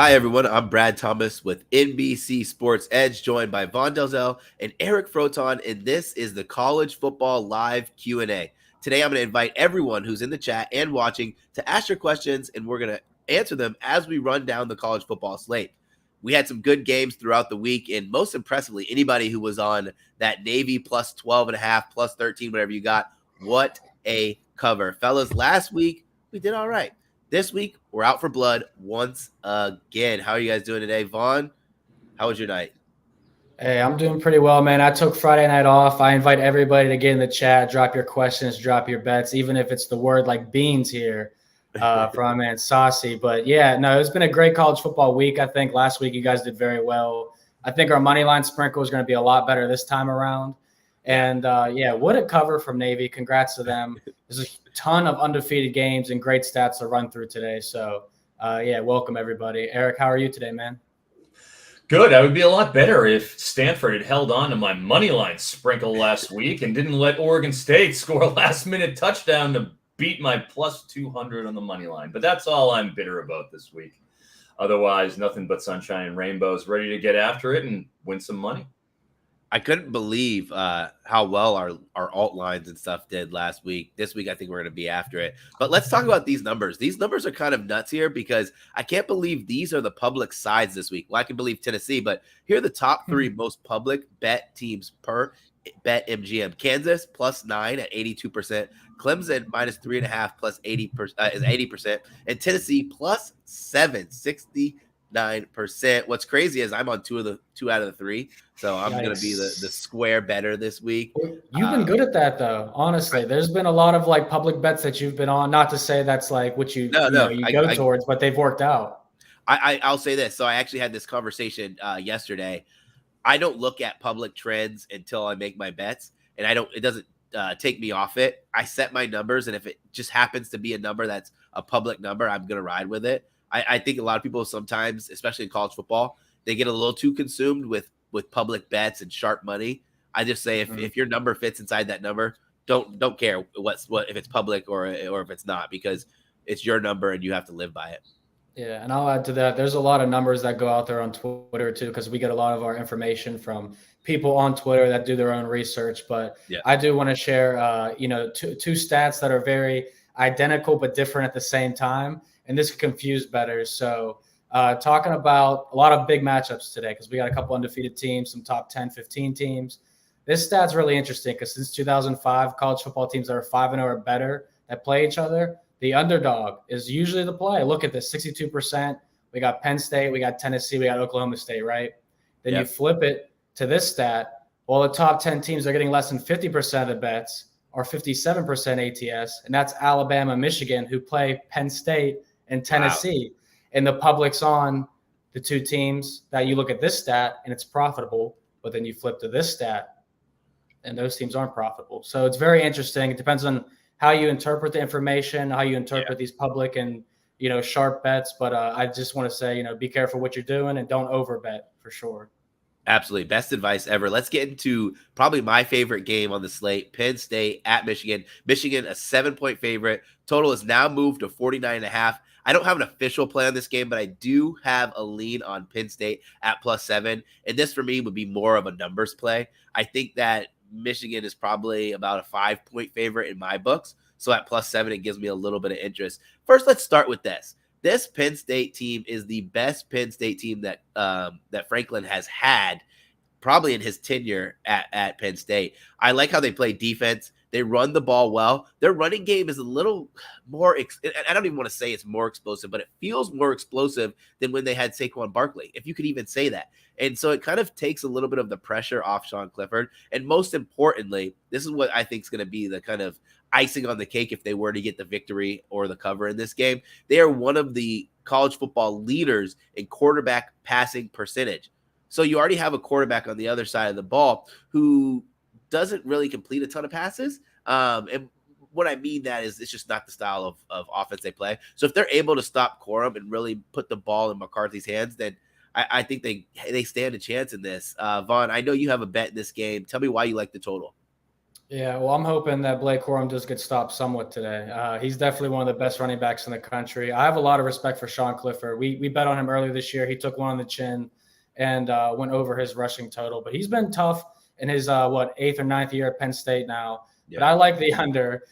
Hi, everyone. I'm Brad Thomas with NBC Sports EDGE, joined by Vaughn Dalzell and Eric Froton, and this is the College Football Live Q&A. Today, I'm going to invite everyone who's in the chat and watching to ask your questions, and we're going to answer them as we run down the college football slate. We had some good games throughout the week, and most impressively, anybody who was on that Navy plus 12.5, plus 13, whatever you got, what a cover. Fellas, last week, we did all right. This week, we're out for blood once again. How are you guys doing today? Vaughn, how was your night? Hey, I'm doing pretty well, man. I took Friday night off. I invite everybody to get in the chat, drop your questions, drop your bets, even if it's the word like beans here from my man Saucy. But yeah, no, it's been a great college football week. I think last week you guys did very well. I think our money line sprinkle is going to be a lot better this time around. And yeah, what a cover from Navy. Congrats to them. There's a ton of undefeated games and great stats to run through today. So yeah, welcome everybody. Eric, how are you today, man? Good. I would be a lot better if Stanford had held on to my money line sprinkle last week and didn't let Oregon State score a last-minute touchdown to beat my plus 200 on the money line. But that's all I'm bitter about this week. Otherwise, nothing but sunshine and rainbows, ready to get after it and win some money. I couldn't believe how well our alt lines and stuff did last week. This week, I think we're going to be after it. But let's talk about these numbers. These numbers are kind of nuts here because I can't believe these are the public sides this week. Well, I can believe Tennessee, but here are the top three most public bet teams per bet MGM. Kansas plus 9 at 82%. Clemson minus 3.5 plus 80% is 80%. And Tennessee plus 7, 69%. What's crazy is I'm on two out of the three. So I'm going to be the square better this week. You've been good at that, though. Honestly, there's been a lot of like public bets that you've been on. Not to say that's like what you go towards, but they've worked out. I'll say this. So I actually had this conversation yesterday. I don't look at public trends until I make my bets, and it doesn't take me off it. I set my numbers, and if it just happens to be a number that's a public number, I'm going to ride with it. I think a lot of people sometimes, especially in college football, they get a little too consumed with public bets and sharp money. I just say if your number fits inside that number, don't care what if it's public or if it's not, because it's your number and you have to live by it. Yeah, and I'll add to that. There's a lot of numbers that go out there on Twitter too, because we get a lot of our information from people on Twitter that do their own research. But I do want to share, two stats that are very identical but different at the same time, and this can confuse bettors. So talking about a lot of big matchups today, because we got a couple undefeated teams, some top 10, 15 teams. This stat's really interesting because since 2005, college football teams that are 5-0 or better that play each other, the underdog is usually the play. Look at this, 62%. We got Penn State, we got Tennessee, we got Oklahoma State, right? Then you flip it to this stat. Well, the top 10 teams are getting less than 50% of the bets, or 57% ATS, and that's Alabama, Michigan, who play Penn State and Tennessee. Wow. And the public's on the two teams that you look at this stat and it's profitable, but then you flip to this stat and those teams aren't profitable. So it's very interesting. It depends on how you interpret the information, how you interpret these public and, sharp bets. But I just want to say, be careful what you're doing and don't overbet for sure. Absolutely. Best advice ever. Let's get into probably my favorite game on the slate, Penn State at Michigan. Michigan, a 7-point favorite. Total is now moved to 49.5. I don't have an official play on this game, but I do have a lean on Penn State at plus 7. And this for me would be more of a numbers play. I think that Michigan is probably about a 5-point favorite in my books. So at plus 7, it gives me a little bit of interest. First, let's start with this. This Penn State team is the best Penn State team that Franklin has had probably in his tenure at Penn State. I like how they play defense. They run the ball well. Their running game is a little more I don't even want to say it's more explosive, but it feels more explosive than when they had Saquon Barkley, if you could even say that. And so it kind of takes a little bit of the pressure off Sean Clifford. And most importantly, this is what I think is going to be the kind of icing on the cake if they were to get the victory or the cover in this game. They are one of the college football leaders in quarterback passing percentage. So you already have a quarterback on the other side of the ball who doesn't really complete a ton of passes. And what I mean that is it's just not the style of offense they play. So if they're able to stop Corum and really put the ball in McCarthy's hands, then I think they stand a chance in this. Vaughn, I know you have a bet in this game. Tell me why you like the total. Yeah, well, I'm hoping that Blake Corum just gets stopped somewhat today. He's definitely one of the best running backs in the country. I have a lot of respect for Sean Clifford. We bet on him earlier this year. He took one on the chin and went over his rushing total. But he's been tough in his, 8th or 9th year at Penn State now. Yeah. But I like the under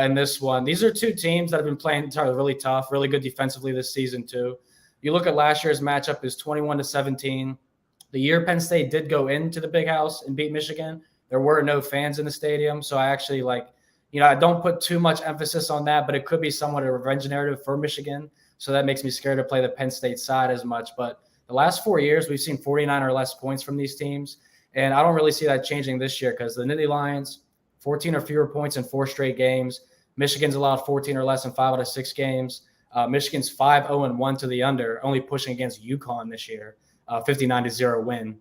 in this one. These are two teams that have been playing really tough, really good defensively this season too. You look at last year's matchup is 21-17. The year Penn State did go into the Big House and beat Michigan, there were no fans in the stadium. So I actually I don't put too much emphasis on that, but it could be somewhat a revenge narrative for Michigan. So that makes me scared to play the Penn State side as much. But the last 4 years, we've seen 49 or less points from these teams. And I don't really see that changing this year because the Nittany Lions, 14 or fewer points in 4 straight games. Michigan's allowed 14 or less in 5 out of 6 games. Michigan's 5-0-1 to the under, only pushing against UConn this year, 59-0 win.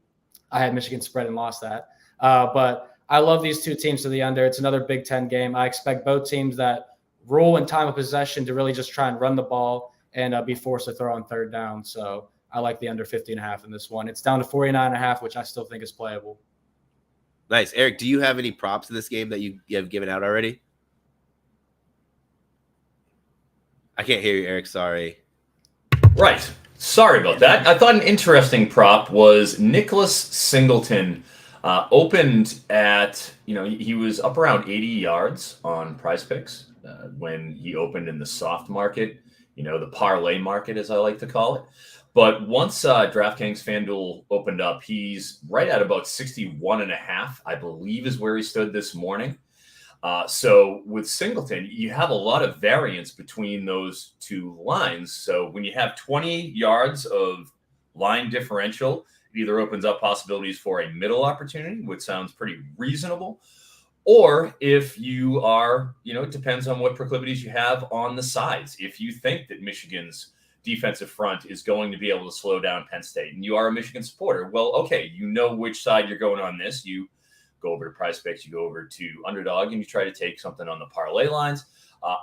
I had Michigan spread and lost that. But I love these two teams to the under. It's another Big Ten game. I expect both teams that rule in time of possession to really just try and run the ball and be forced to throw on third down. So I like the under 50.5 in this one. It's down to 49.5, which I still think is playable. Nice. Eric, do you have any props in this game that you have given out already? I can't hear you, Eric. Sorry. Right. Sorry about that. I thought an interesting prop was Nicholas Singleton. Opened at, he was up around 80 yards on Prize Picks when he opened in the soft market, the parlay market, as I like to call it. But once DraftKings FanDuel opened up, he's right at about 61.5, I believe is where he stood this morning. So with Singleton, you have a lot of variance between those two lines. So when you have 20 yards of line differential, it either opens up possibilities for a middle opportunity, which sounds pretty reasonable, or if you are, it depends on what proclivities you have on the sides. If you think that Michigan's defensive front is going to be able to slow down Penn State and you are a Michigan supporter, well, okay, which side you're going on this. You go over to Prize Picks, you go over to Underdog, and you try to take something on the parlay lines.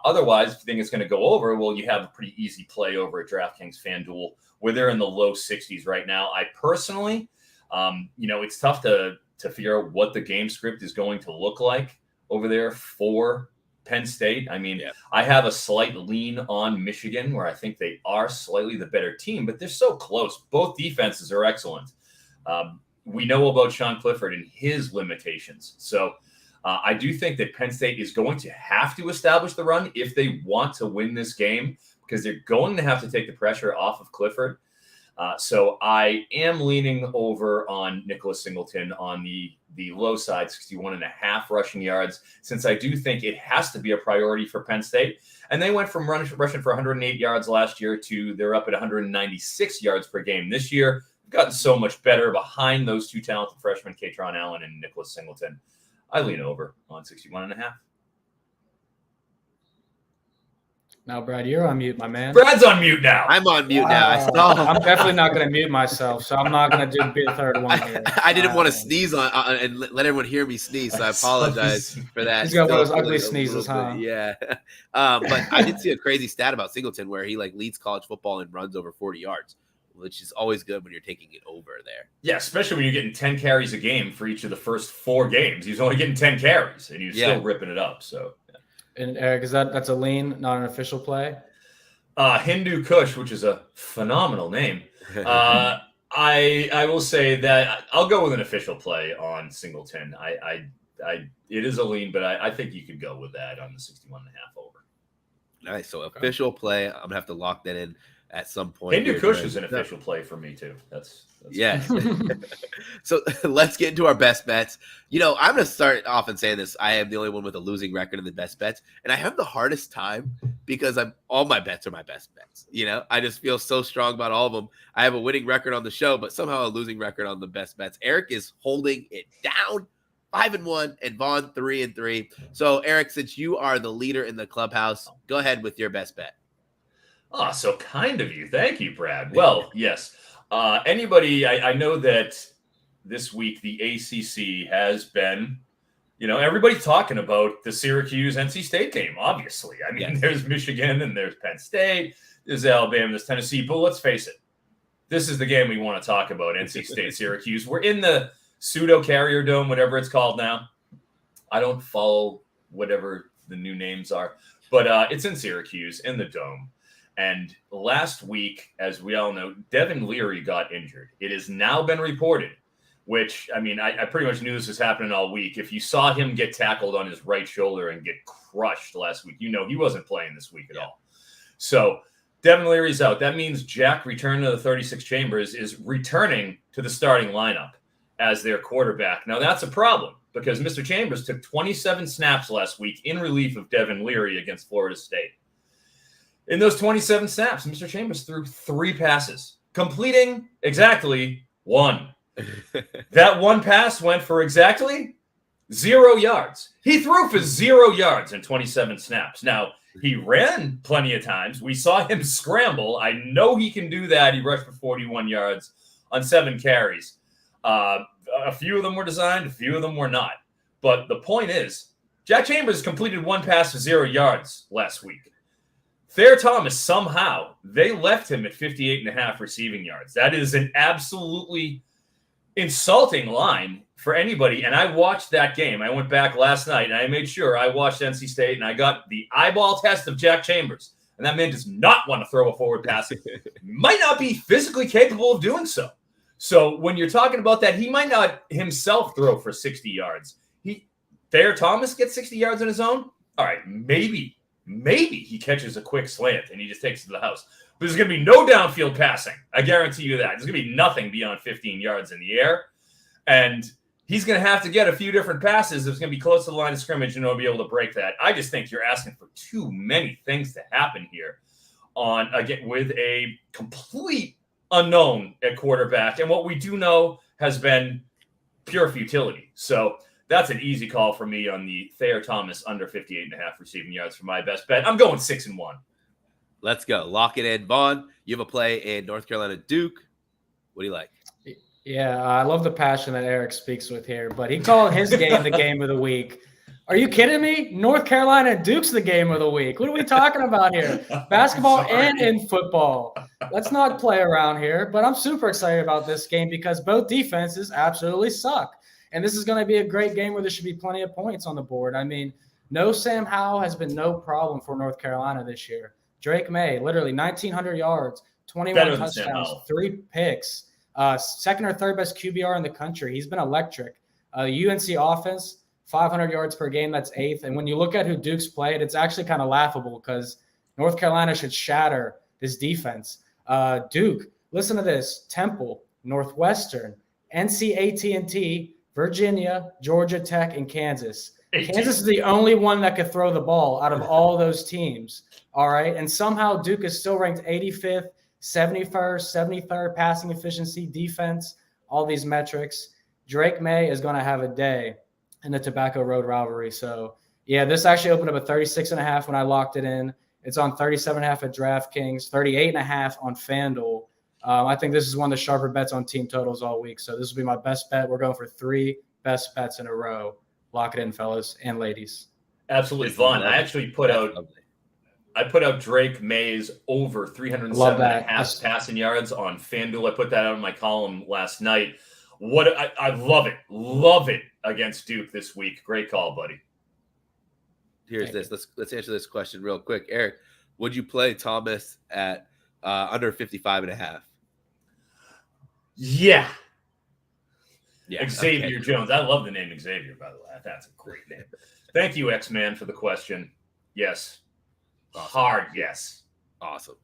Otherwise, if you think it's going to go over, well, you have a pretty easy play over at DraftKings FanDuel, where they're in the low 60s right now. I personally, it's tough to figure out what the game script is going to look like over there for Penn State. I mean, I have a slight lean on Michigan, where I think they are slightly the better team, but they're so close. Both defenses are excellent. We know about Sean Clifford and his limitations. So I do think that Penn State is going to have to establish the run if they want to win this game, because they're going to have to take the pressure off of Clifford. So I am leaning over on Nicholas Singleton on the low side, 61.5 rushing yards, since I do think it has to be a priority for Penn State. And they went from rushing for 108 yards last year to they're up at 196 yards per game this year. Gotten so much better behind those two talented freshmen, Katron Allen and Nicholas Singleton. I lean over on 61.5. Now, Brad, you're on mute, my man. Brad's on mute now. I'm on mute now. I'm definitely not going to mute myself, so I'm not going to do the third one here. I didn't want to sneeze on and let everyone hear me sneeze, so I apologize for that. He's got one of those ugly sneezes, huh? Yeah. But I did see a crazy stat about Singleton where he leads college football in runs over 40 yards, which is always good when you're taking it over there. Yeah, especially when you're getting 10 carries a game for each of the first 4 games. He's only getting 10 carries, and he's still ripping it up. So, And Eric, that's a lean, not an official play? Hindu Kush, which is a phenomenal name. I will say that I'll go with an official play on Singleton. It is a lean, but I think you could go with that on the 61.5 over. Nice. So official play. I'm gonna have to lock that in at some point. Hindu Kush is an official play for me too. That's yes. So let's get into our best bets. I'm going to start off and saying this. I am the only one with a losing record in the best bets, and I have the hardest time because all my bets are my best bets. I just feel so strong about all of them. I have a winning record on the show, but somehow a losing record on the best bets. Eric is holding it down, 5-1, and Vaughn 3-3. So Eric, since you are the leader in the clubhouse, go ahead with your best bet. Oh, so kind of you. Thank you, Brad. Well, yes. I know that this week the ACC has been, everybody's talking about the Syracuse-NC State game, obviously. I mean, There's Michigan and there's Penn State, there's Alabama, there's Tennessee. But let's face it, this is the game we want to talk about, NC State-Syracuse. We're in the pseudo-Carrier Dome, whatever it's called now. I don't follow whatever the new names are, but it's in Syracuse in the Dome. And last week, as we all know, Devin Leary got injured. It has now been reported, which, I mean, I pretty much knew this was happening all week. If you saw him get tackled on his right shoulder and get crushed last week, you know he wasn't playing this week at all. So Devin Leary's out. That means Jack, return to the 36 Chambers, is returning to the starting lineup as their quarterback. Now, that's a problem because Mr. Chambers took 27 snaps last week in relief of Devin Leary against Florida State. In those 27 snaps, Mr. Chambers threw 3 passes, completing exactly 1. That 1 pass went for exactly 0 yards. He threw for 0 yards in 27 snaps. Now, he ran plenty of times. We saw him scramble. I know he can do that. He rushed for 41 yards on 7 carries. A few of them were designed, a few of them were not. But the point is, Jack Chambers completed 1 pass for 0 yards last week. Thayer Thomas, somehow, they left him at 58.5 receiving yards. That is an absolutely insulting line for anybody. And I watched that game. I went back last night, and I made sure I watched NC State, and I got the eyeball test of Jack Chambers. And that man does not want to throw a forward pass. Might not be physically capable of doing so. So when you're talking about that, he might not himself throw for 60 yards. Thayer Thomas gets 60 yards on his own? All right, maybe he catches a quick slant and he just takes it to the house. But there's going to be no downfield passing. I guarantee you that. There's going to be nothing beyond 15 yards in the air. And he's going to have to get a few different passes. It's going to be close to the line of scrimmage and he'll be able to break that. I just think you're asking for too many things to happen here with a complete unknown at quarterback. And what we do know has been pure futility. So that's an easy call for me on the Thayer Thomas under 58.5 receiving yards for my best bet. I'm going 6-1. Let's go. Lock it in. Vaughn, you have a play in North Carolina Duke. What do you like? Yeah, I love the passion that Eric speaks with here, but he called his game the game of the week. Are you kidding me? North Carolina Duke's the game of the week. What are we talking about here? Basketball and in football. Let's not play around here, but I'm super excited about this game because both defenses absolutely suck. And this is going to be a great game where there should be plenty of points on the board. I mean, no Sam Howell has been no problem for North Carolina this year. Drake May, literally 1,900 yards, 21 touchdowns, 3 picks, second or third best QBR in the country. He's been electric. UNC offense, 500 yards per game, that's 8th. And when you look at who Duke's played, it's actually kind of laughable because North Carolina should shatter this defense. Duke, listen to this, Temple, Northwestern, NC AT&T, Virginia, Georgia Tech, and Kansas. Kansas is the only one that could throw the ball out of all those teams. All right. And somehow Duke is still ranked 85th, 71st, 73rd passing efficiency, defense, all these metrics. Drake May is going to have a day in the Tobacco Road rivalry. So, yeah, this actually opened up at 36.5 when I locked it in. It's on 37.5 at DraftKings, 38.5 on FanDuel. I think this is one of the sharper bets on team totals all week. So this will be my best bet. We're going for 3 best bets in a row. Lock it in, fellas and ladies. Absolutely, Vaughn. I actually put out Drake May's over 307.5 passing yards on FanDuel. I put that out in my column last night. I love it against Duke this week. Great call, buddy. Here's this. Let's answer this question real quick. Eric, would you play Thomas at under 55.5? Yeah. Yeah. Xavier Jones. I love the name Xavier, by the way. That's a great name. Thank you, X-Man, for the question. Yes. Awesome. Hard yes. Awesome.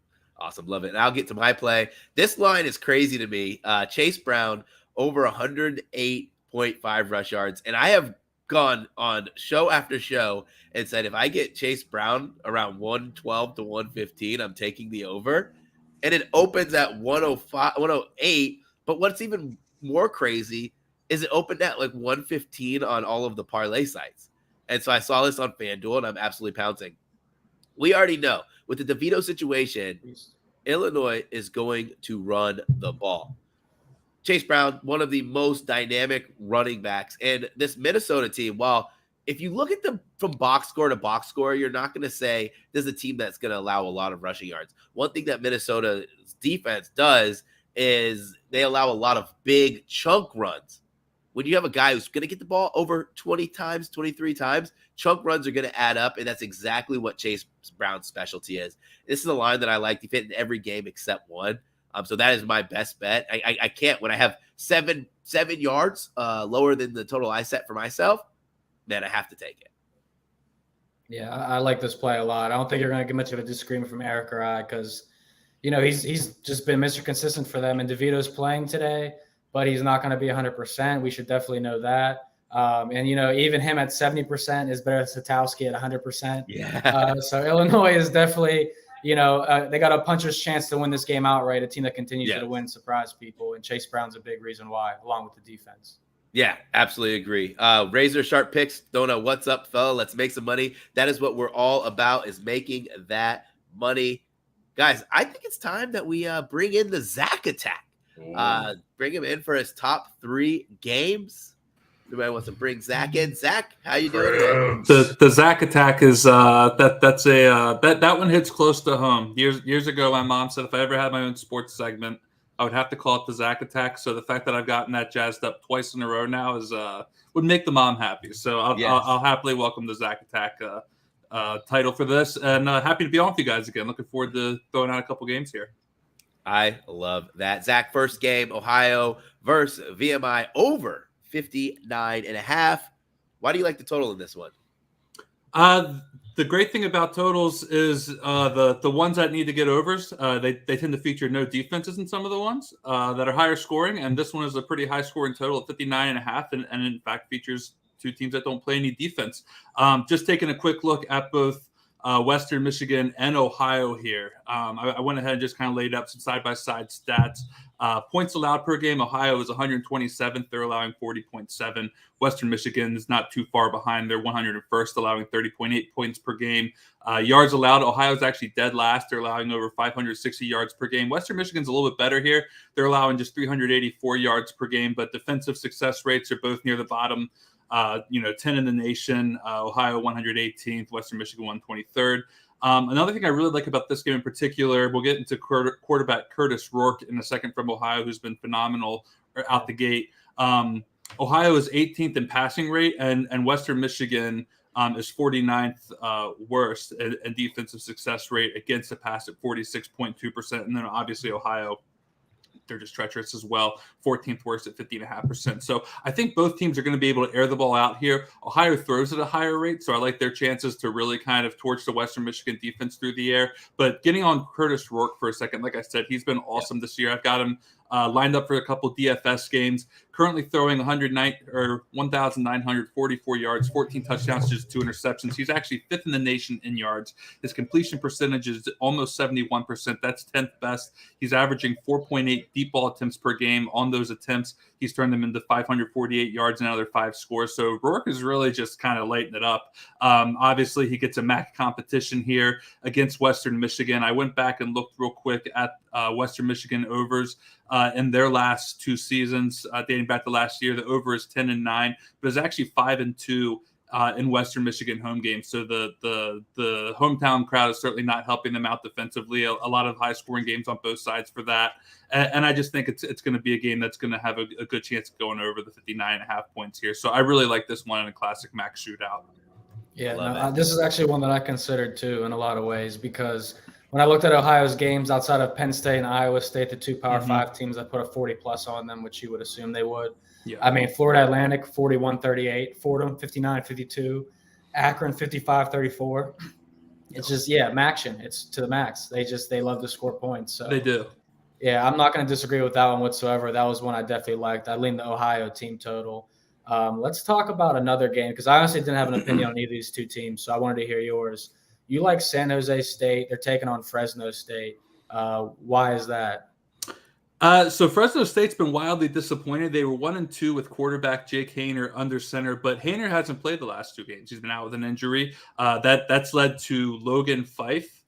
Love it. And I'll get to my play. This line is crazy to me. Chase Brown over 108.5 rush yards. And I have gone on show after show and said, if I get Chase Brown around 112 to 115, I'm taking the over. And it opens at 105, 108. But what's even more crazy is it opened at like 115 on all of the parlay sites. And so I saw this on FanDuel and I'm absolutely pouncing. We already know with the DeVito situation, Illinois is going to run the ball. Chase Brown, one of the most dynamic running backs. And this Minnesota team, while if you look at them from box score to box score, you're not going to say there's a team that's going to allow a lot of rushing yards. One thing that Minnesota's defense does is they allow a lot of big chunk runs, when you have a guy who's going to get the ball over 20 times, 23 times, chunk runs are going to add up, and that's exactly what Chase Brown's specialty is. This is a line that I like to fit in every game except one. So that is my best bet. I can't, when I have seven yards lower than the total I set for myself, man, I have to take it. Yeah, I like this play a lot. I don't think you're going to get much of a disagreement from Eric or I because, he's just been Mr. Consistent for them. And DeVito's playing today, but he's not going to be 100%. We should definitely know that. And, even him at 70% is better than Satowski at 100%. Yeah. So Illinois is definitely, they got a puncher's chance to win this game outright, a team that continues to win, surprise people. And Chase Brown's a big reason why, along with the defense. Yeah, absolutely agree. Razor sharp picks. Don't know what's up, fella. Let's make some money. That is what we're all about, is making that money. Guys, I think it's time that we bring in the Zach attack. Bring him in for his top 3 games. Everybody wants to bring Zach in. Zach, how you doing today? The Zach attack is that one hits close to home. Years ago, my mom said if I ever had my own sports segment, I would have to call it the Zach attack. So the fact that I've gotten that jazzed up twice in a row now is would make the mom happy. So I'll happily welcome the Zach attack title for this, and happy to be on with you guys again. Looking forward to throwing out a couple games here. I love that. Zach, first game, Ohio versus VMI over 59.5. Why do you like the total in this one? The great thing about totals is the ones that need to get overs, they tend to feature no defenses in some of the ones that are higher scoring, and this one is a pretty high scoring total of 59.5, and in fact features 2 teams that don't play any defense. Just taking a quick look at both Western Michigan and Ohio here. I went ahead and just kind of laid up some side-by-side stats. Points allowed per game, Ohio is 127th. They're allowing 40.7. Western Michigan is not too far behind. They're 101st, allowing 30.8 points per game. Yards allowed, Ohio's actually dead last. They're allowing over 560 yards per game. Western Michigan's a little bit better here. They're allowing just 384 yards per game, but defensive success rates are both near the bottom. 10 in the nation, Ohio 118th, Western Michigan 123rd. Another thing I really like about this game in particular, we'll get into quarterback Curtis Rourke in a second from Ohio, who's been phenomenal out the gate. Ohio is 18th in passing rate, and Western Michigan is 49th worst in defensive success rate against the pass at 46.2%. And then obviously Ohio, they're just treacherous as well, 14th worst at 50.5%. So I think both teams are going to be able to air the ball out here. Ohio throws at a higher rate, so I like their chances to really kind of torch the Western Michigan defense through the air. But getting on Curtis Rourke for a second, like I said, he's been awesome this year. I've got him lined up for a couple DFS games, currently throwing 1,944 yards, 14 touchdowns, just 2 interceptions. He's actually 5th in the nation in yards. His completion percentage is almost 71%. That's 10th best. He's averaging 4.8 deep ball attempts per game. On those attempts, he's turned them into 548 yards and another 5 scores. So Rourke is really just kind of lighting it up. Obviously, he gets a MAC competition here against Western Michigan. I went back and looked real quick at Western Michigan overs in their last 2 seasons, dating back to last year. The over is 10-9, but it's actually 5-2 in Western Michigan home games. So the hometown crowd is certainly not helping them out defensively. A lot of high scoring games on both sides for that. And I just think it's going to be a game that's going to have a good chance of going over the 59.5 points here. So I really like this one in a classic MAC shootout. Yeah, this is actually one that I considered too in a lot of ways, because when I looked at Ohio's games outside of Penn State and Iowa State, the 2 Power 5 teams, I put a 40+ on them, which you would assume they would. Yeah. I mean, Florida Atlantic, 41-38, Fordham, 59-52, Akron, 55-34. It's just, action. It's to the max. They love to score points. So they do. Yeah, I'm not going to disagree with that one whatsoever. That was one I definitely liked. I leaned the Ohio team total. Let's talk about another game, because I honestly didn't have an opinion on either of these 2 teams, so I wanted to hear yours. You like San Jose State. They're taking on Fresno State. Why is that? So Fresno State's been wildly disappointed. They were 1-2 with quarterback Jake Haener under center, but Haener hasn't played the last 2 games. He's been out with an injury. That's led to Logan Fife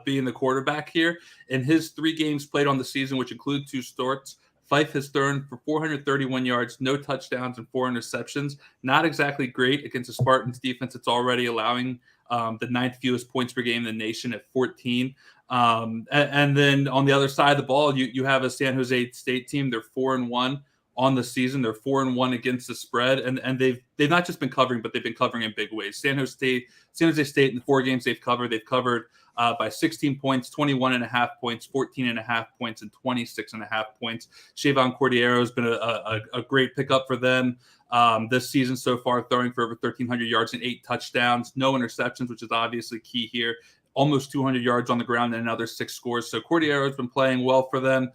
being the quarterback here. In his 3 games played on the season, which include 2 starts, Fife has thrown for 431 yards, no touchdowns, and 4 interceptions. Not exactly great against the Spartans defense. It's already allowing the 9th fewest points per game in the nation at 14. And then on the other side of the ball, you have a San Jose State team. They're 4-1 on the season. They're 4-1 against the spread, and they've not just been covering, but they've been covering in big ways. San Jose State in the 4 games they've covered by 16 points, 21.5 points, 14.5 points, and 26.5 points. Shavon Cordero has been a great pickup for them this season so far, throwing for over 1,300 yards and 8 touchdowns, no interceptions, which is obviously key here. Almost 200 yards on the ground and another 6 scores. So Cordero has been playing well for them.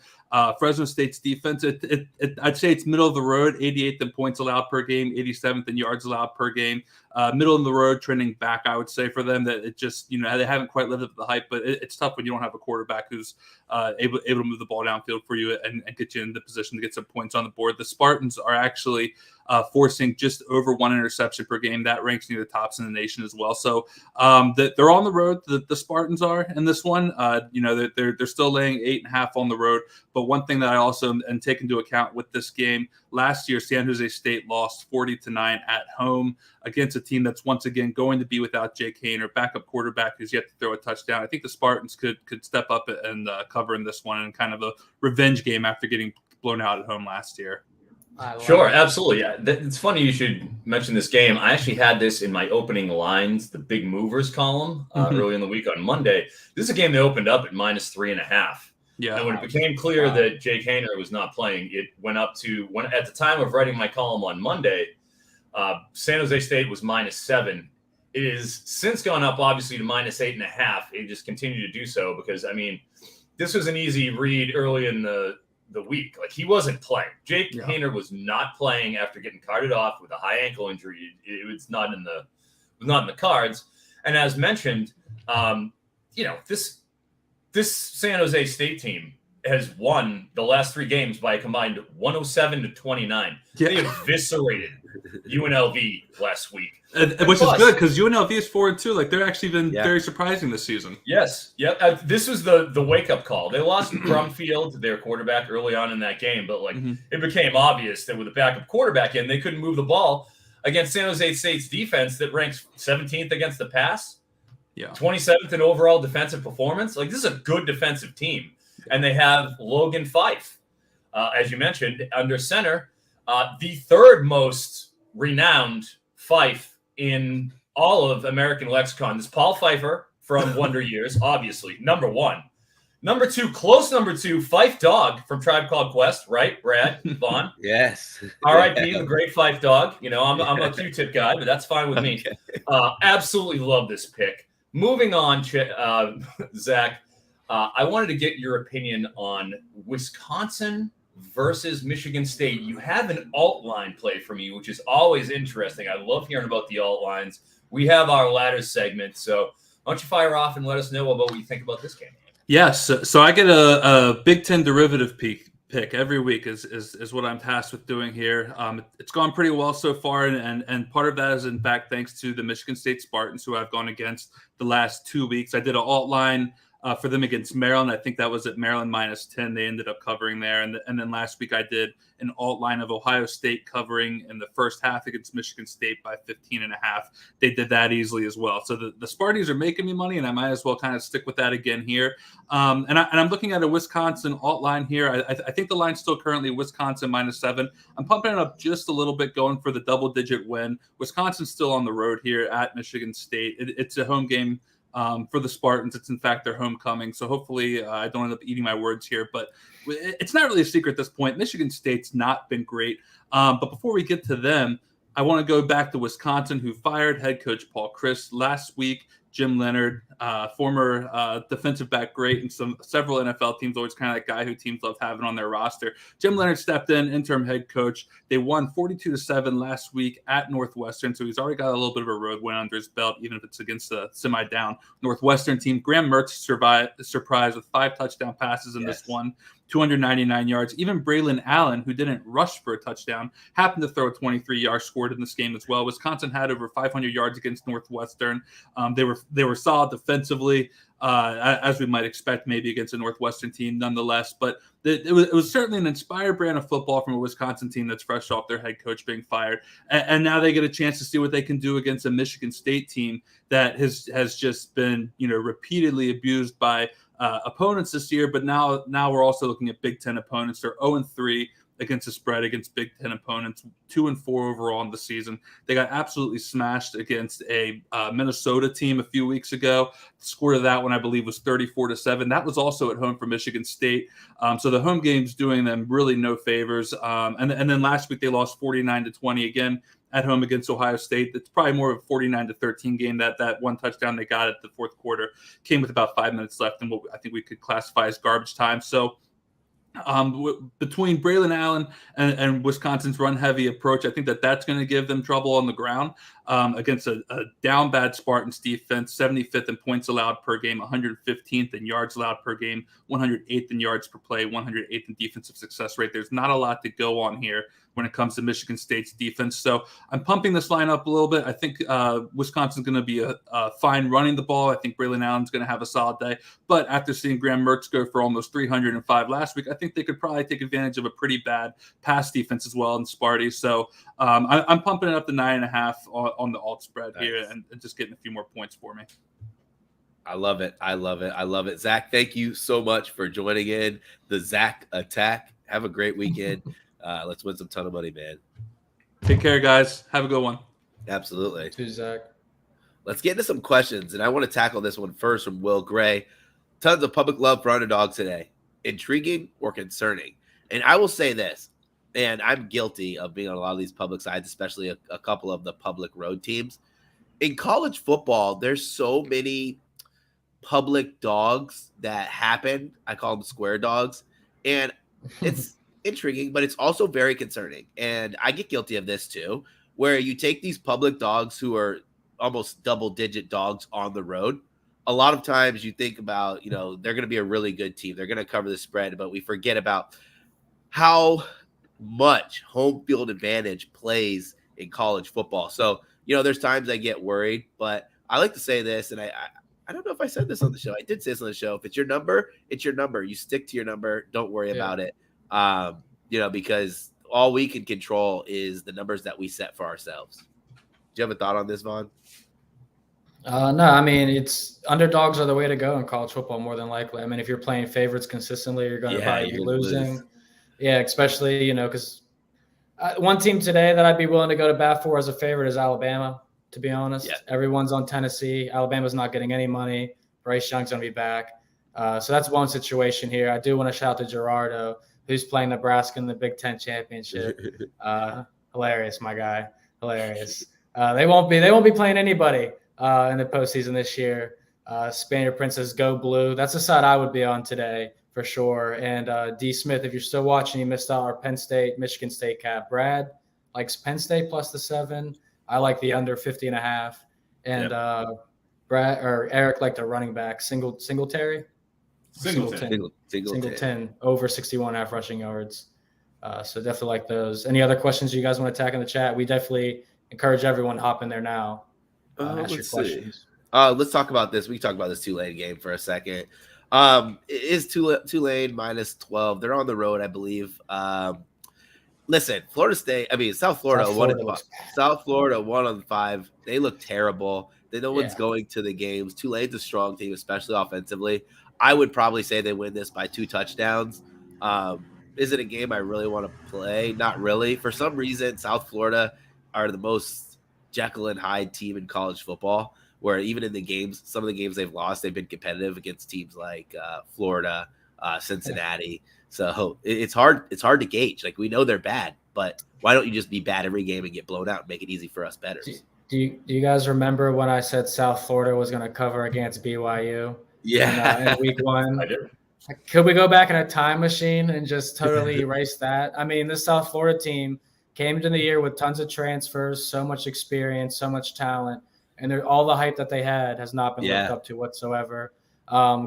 Fresno State's defense, I'd say it's middle of the road, 88th in points allowed per game, 87th in yards allowed per game. Middle of the road, trending back, I would say, for them. That it just, they haven't quite lived up to the hype, but it's tough when you don't have a quarterback who's able to move the ball downfield for you and get you in the position to get some points on the board. The Spartans are actually forcing just over 1 interception per game. That ranks near the tops in the nation as well. So they're on the road. The Spartans are in this one. They're still laying 8.5 on the road. But one thing that I also take into account with this game, last year San Jose State lost 40-9 at home against a team that's once again going to be without Jake Haener, backup quarterback who's yet to throw a touchdown. I think the Spartans could step up and cover in this one, and kind of a revenge game after getting blown out at home last year. Sure, absolutely. Yeah. It's funny you should mention this game. I actually had this in my opening lines, the big movers column, early in the week on Monday. This is a game that opened up at -3.5. Yeah. And when it became clear that Jake Haener was not playing, it went up to at the time of writing my column on Monday, San Jose State was -7. It has since gone up, obviously, to -8.5. It just continued to do so because, this was an easy read early in the week. Like, he wasn't playing. Jake Haener was not playing after getting carted off with a high ankle injury. It was not in the cards. And as mentioned, this San Jose State team has won the last 3 games by a combined 107-29. Yeah. They eviscerated UNLV last week. Which is good because UNLV is 4-2. Like, they're actually been very surprising this season. Yes. Yep. This was the wake-up call. They lost Brumfield, their quarterback, early on in that game. But, it became obvious that with a backup quarterback in, they couldn't move the ball against San Jose State's defense that ranks 17th against the pass. 27th in overall defensive performance. Like, this is a good defensive team. And they have Logan Fife, as you mentioned, under center, the 3rd most renowned Fife in all of American lexicon. This Paul Pfeiffer from Wonder Years, obviously, number 1. Number 2, close number 2, Fife Dog from Tribe Called Quest, right, Brad, Vaughn? Yes. R.I.P. the great Fife Dog. I'm a Q-tip guy, but that's fine with me. Absolutely love this pick. Moving on, Zach, I wanted to get your opinion on Wisconsin versus Michigan State. You have an alt line play for me, which is always interesting. I love hearing about the alt lines. We have our ladder segment, so why don't you fire off and let us know about what you think about this game? Yes, so I get a Big Ten derivative pick every week is what I'm tasked with doing here. It's gone pretty well so far, and part of that is in fact thanks to the Michigan State Spartans, who I've gone against the last 2 weeks. I did an alt line for them against Maryland. I think that was at Maryland -10. They ended up covering there, and then last week I did an alt line of Ohio State covering in the first half against Michigan State by 15.5. They did that easily as well. So the Sparties are making me money, and I might as well kind of stick with that again here. And I'm looking at a Wisconsin alt line here. I think the line's still currently Wisconsin -7. I'm pumping it up just a little bit, going for the double-digit win. Wisconsin's still on the road here at Michigan State. It's a home game for the Spartans. It's in fact their homecoming. So hopefully I don't end up eating my words here, but it's not really a secret at this point. Michigan State's not been great. But before we get to them, I want to go back to Wisconsin, who fired head coach Paul Chryst last week. Jim Leonard, former defensive back great in several NFL teams, always kind of that guy who teams love having on their roster. Jim Leonard stepped in, interim head coach. They won 42-7 last week at Northwestern, so he's already got a little bit of a road win under his belt, even if it's against a semi-down Northwestern team. Graham Mertz surprised with 5 touchdown passes in this one, 299 yards. Even Braylon Allen, who didn't rush for a touchdown, happened to throw a 23-yard, scored in this game as well. Wisconsin had over 500 yards against Northwestern. They were solid defensively, as we might expect maybe against a Northwestern team nonetheless. But it was certainly an inspired brand of football from a Wisconsin team that's fresh off their head coach being fired. And now they get a chance to see what they can do against a Michigan State team that has just been, repeatedly abused by opponents this year. But now we're also looking at Big Ten opponents. They're 0-3 against the spread against Big Ten opponents, 2-4 overall in the season. They got absolutely smashed against a Minnesota team a few weeks ago. The score of that one, I believe, was 34-7. That was also at home for Michigan State. So the home game's doing them really no favors. And then last week they lost 49-20 again at home against Ohio State. It's probably more of a 49-13 game. That one touchdown they got at the fourth quarter came with about 5 minutes left in what I think we could classify as garbage time. So between Braylon Allen and Wisconsin's run-heavy approach, I think that's going to give them trouble on the ground against a down bad Spartans defense, 75th in points allowed per game, 115th in yards allowed per game, 108th in yards per play, 108th in defensive success rate. There's not a lot to go on here when it comes to Michigan State's defense. So I'm pumping this line up a little bit. I think Wisconsin's going to be a fine running the ball. I think Braylon Allen's going to have a solid day. But after seeing Graham Mertz go for almost 305 last week, I think they could probably take advantage of a pretty bad pass defense as well in Sparty. So I'm pumping it up to 9.5 on the alt spread here and just getting a few more points for me. I love it. I love it. I love it. Zach, thank you so much for joining in the Zach Attack. Have a great weekend. Let's win some ton of money, man. Take care, guys. Have a good one. Absolutely. To Zach. Let's get into some questions, and I want to tackle this one first from Will Gray. Tons of public love for underdogs today. Intriguing or concerning? And I will say this, and I'm guilty of being on a lot of these public sides, especially a couple of the public road teams. In college football, there's so many public dogs that happen. I call them square dogs. And it's intriguing, but it's also very concerning. And I get guilty of this too, where you take these public dogs who are almost double-digit dogs on the road. A lot of times you think about, they're going to be a really good team. They're going to cover the spread, but we forget about how much home field advantage plays in college football. So, there's times I get worried, but I like to say this, and I don't know if I said this on the show. I did say this on the show. If it's your number, it's your number. You stick to your number. Don't worry about it. Because all we can control is the numbers that we set for ourselves. Do you have a thought on this, Vaughn? No, I mean, it's underdogs are the way to go in college football more than likely. I mean, if you're playing favorites consistently, you're going to probably be losing. Yeah, especially, because one team today that I'd be willing to go to bat for as a favorite is Alabama, to be honest. Yeah. Everyone's on Tennessee. Alabama's not getting any money. Bryce Young's going to be back. So that's one situation here. I do want to shout to Gerardo, who's playing Nebraska in the Big Ten championship. Hilarious, my guy. Hilarious. They won't be playing anybody in the postseason this year. Spaniard Princess, go blue. That's the side I would be on today for sure. And D. Smith, if you're still watching, you missed out our Penn State, Michigan State cap. Brad likes Penn State plus the 7. I like the under 50.5. And Brad or Eric liked the running back Singleton over 61.5 rushing yards. So definitely like those. Any other questions you guys want to attack in the chat? We definitely encourage everyone to hop in there now. Ask your questions. Let's talk about this. We can talk about this Tulane game for a second. It is Tulane minus 12. They're on the road, I believe. Listen, South Florida won it. South Florida 1-5. They look terrible. No one's going to the games. Tulane's a strong team, especially offensively. I would probably say they win this by 2 touchdowns. Is it a game I really want to play? Not really. For some reason, South Florida are the most Jekyll and Hyde team in college football, where even in the games, some of the games they've lost, they've been competitive against teams like Florida, Cincinnati. So it's hard to gauge. Like, we know they're bad, but why don't you just be bad every game and get blown out and make it easy for us bettors? Do you guys remember when I said South Florida was going to cover against BYU? Yeah, in week 1. I do. Could we go back in a time machine and just totally erase that? I mean, this South Florida team came into the year with tons of transfers, so much experience, so much talent, and all the hype that they had has not been lived up to whatsoever.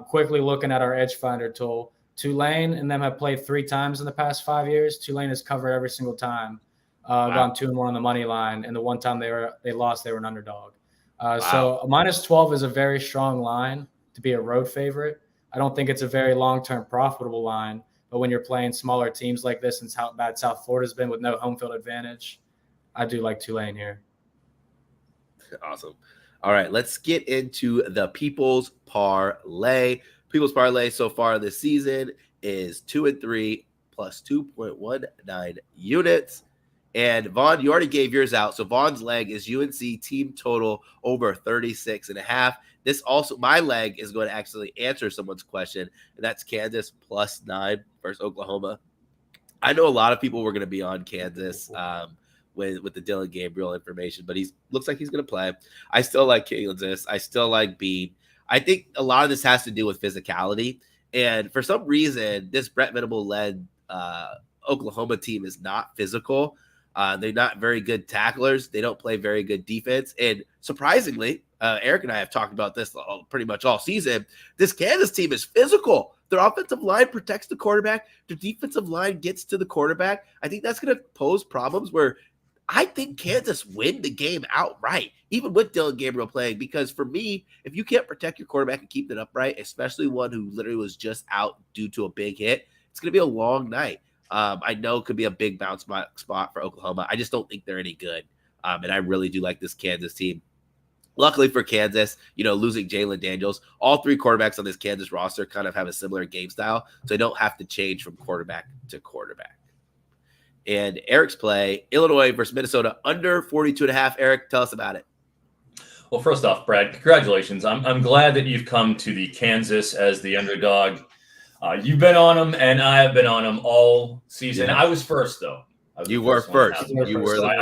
Quickly looking at our Edge Finder tool, Tulane and them have played 3 times in the past 5 years. Tulane has covered every single time, gone 2-1 on the money line, and the one time they lost, they were an underdog. So a minus 12 is a very strong line to be a road favorite. I don't think it's a very long-term profitable line, but when you're playing smaller teams like this and how bad South Florida's been with no home field advantage, I do like Tulane here. Awesome. All right, let's get into the People's Parlay. People's Parlay so far this season is 2-3 plus 2.19 units. And Vaughn, you already gave yours out. So Vaughn's leg is UNC team total over 36.5. This also, my leg is going to actually answer someone's question, and that's Kansas plus 9 versus Oklahoma. I know a lot of people were going to be on Kansas with the Dylan Gabriel information, but looks like he's going to play. I still like Kansas. I still like Bean. I think a lot of this has to do with physicality. And for some reason, this Brett Venable-led Oklahoma team is not physical. They're not very good tacklers. They don't play very good defense. And surprisingly, Eric and I have talked about this pretty much all season. This Kansas team is physical. Their offensive line protects the quarterback. Their defensive line gets to the quarterback. I think that's going to pose problems where I think Kansas win the game outright, even with Dylan Gabriel playing. Because for me, if you can't protect your quarterback and keep it upright, especially one who literally was just out due to a big hit, it's going to be a long night. I know it could be a big bounce spot for Oklahoma. I just don't think they're any good. And I really do like this Kansas team. Luckily for Kansas, losing Jalen Daniels, all 3 quarterbacks on this Kansas roster kind of have a similar game style, so they don't have to change from quarterback to quarterback. And Eric's play, Illinois versus Minnesota, under 42.5. Eric, tell us about it. Well, first off, Brad, congratulations. I'm glad that you've come to the Kansas as the underdog. You've been on them, and I have been on them all season. Yeah. I was first, though. You were first. I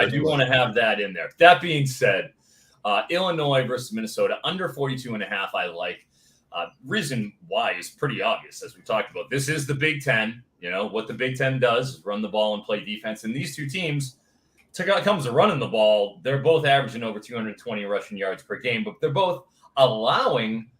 do want to have that in there. That being said, Illinois versus Minnesota, under 42.5, I like. Reason why is pretty obvious, as we talked about. This is the Big Ten. What the Big Ten does is run the ball and play defense. And these two teams, when it comes to running the ball, they're both averaging over 220 rushing yards per game, but they're both allowing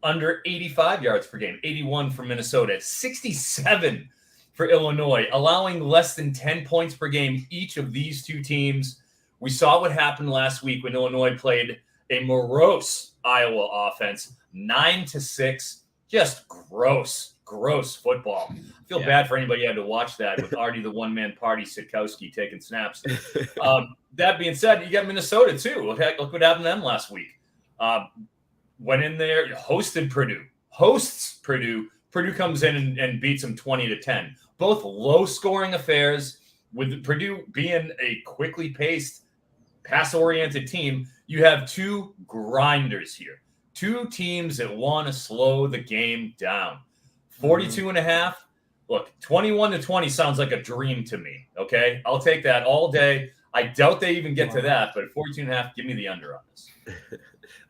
under 85 yards per game. 81 for Minnesota, 67 for Illinois, allowing less than 10 points per game, each of these two teams. We saw what happened last week when Illinois played a morose Iowa offense, 9-6, just gross football. I feel bad for anybody who had to watch that with already the one-man party, Sitkowski taking snaps. That being said, you got Minnesota too. Look what happened to them last week. Went in there, hosted Purdue. Hosts Purdue. Purdue comes in and beats them 20-10. Both low-scoring affairs. With Purdue being a quickly paced, pass-oriented team, you have 2 grinders here. 2 teams that want to slow the game down. 42.5. Look, 21-20 sounds like a dream to me. Okay, I'll take that all day. I doubt they even get to that, but 42.5, give me the under on this.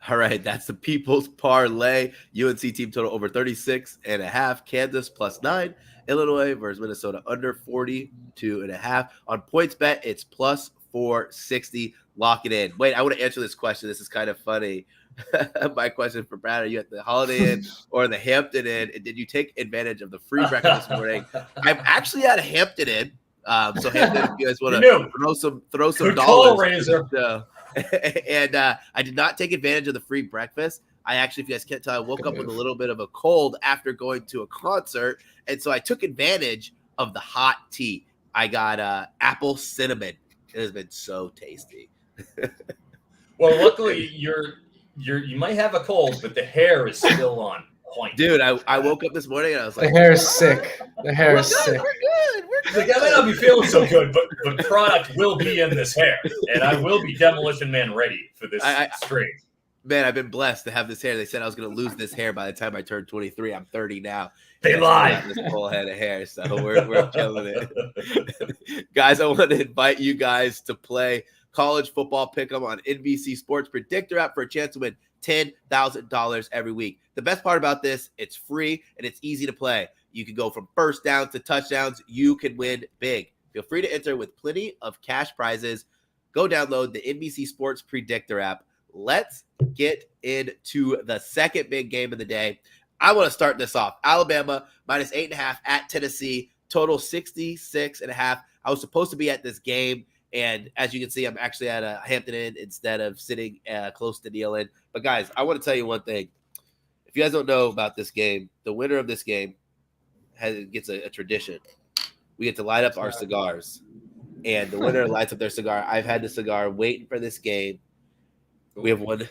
All right, that's the People's Parlay. UNC team total over 36.5. Kansas plus 9. Illinois versus Minnesota under 42.5. On PointsBet, it's plus 460. Lock it in. Wait, I want to answer this question. This is kind of funny. My question for Brad: are you at the Holiday Inn or the Hampton Inn? And did you take advantage of the free breakfast this morning? I'm actually at a Hampton Inn. So Hampton, if you guys want to throw some good dollars. Razor. And I did not take advantage of the free breakfast. I actually, if you guys can't tell, I woke up with a little bit of a cold after going to a concert. And so I took advantage of the hot tea. I got apple cinnamon. It has been so tasty. Well, luckily you might have a cold, but the hair is still on point. Dude, I woke up this morning and I was like, the hair is sick. The hair is sick. We're good. Like, I may not be feeling so good, but product will be in this hair, and I will be Demolition Man ready for this stream. Man, I've been blessed to have this hair. They said I was going to lose this hair by the time I turned 23. I'm 30 now. They lied. This whole head of hair, so we're killing it. Guys, I want to invite you guys to play college football pick'em on NBC Sports Predictor app for a chance to win $10,000 every week. The best part about this, it's free and it's easy to play. You can go from first downs to touchdowns. You can win big. Feel free to enter with plenty of cash prizes. Go download the NBC Sports Predictor app. Let's get into the second big game of the day. I want to start this off. Alabama minus 8.5 at Tennessee. Total 66.5. I was supposed to be at this game. And as you can see, I'm actually at a Hampton Inn instead of sitting close to Neil Inn. But guys, I want to tell you one thing. If you guys don't know about this game, the winner of this game gets a tradition. We get to light up our cigars. And the winner lights up their cigar. I've had the cigar waiting for this game. We have won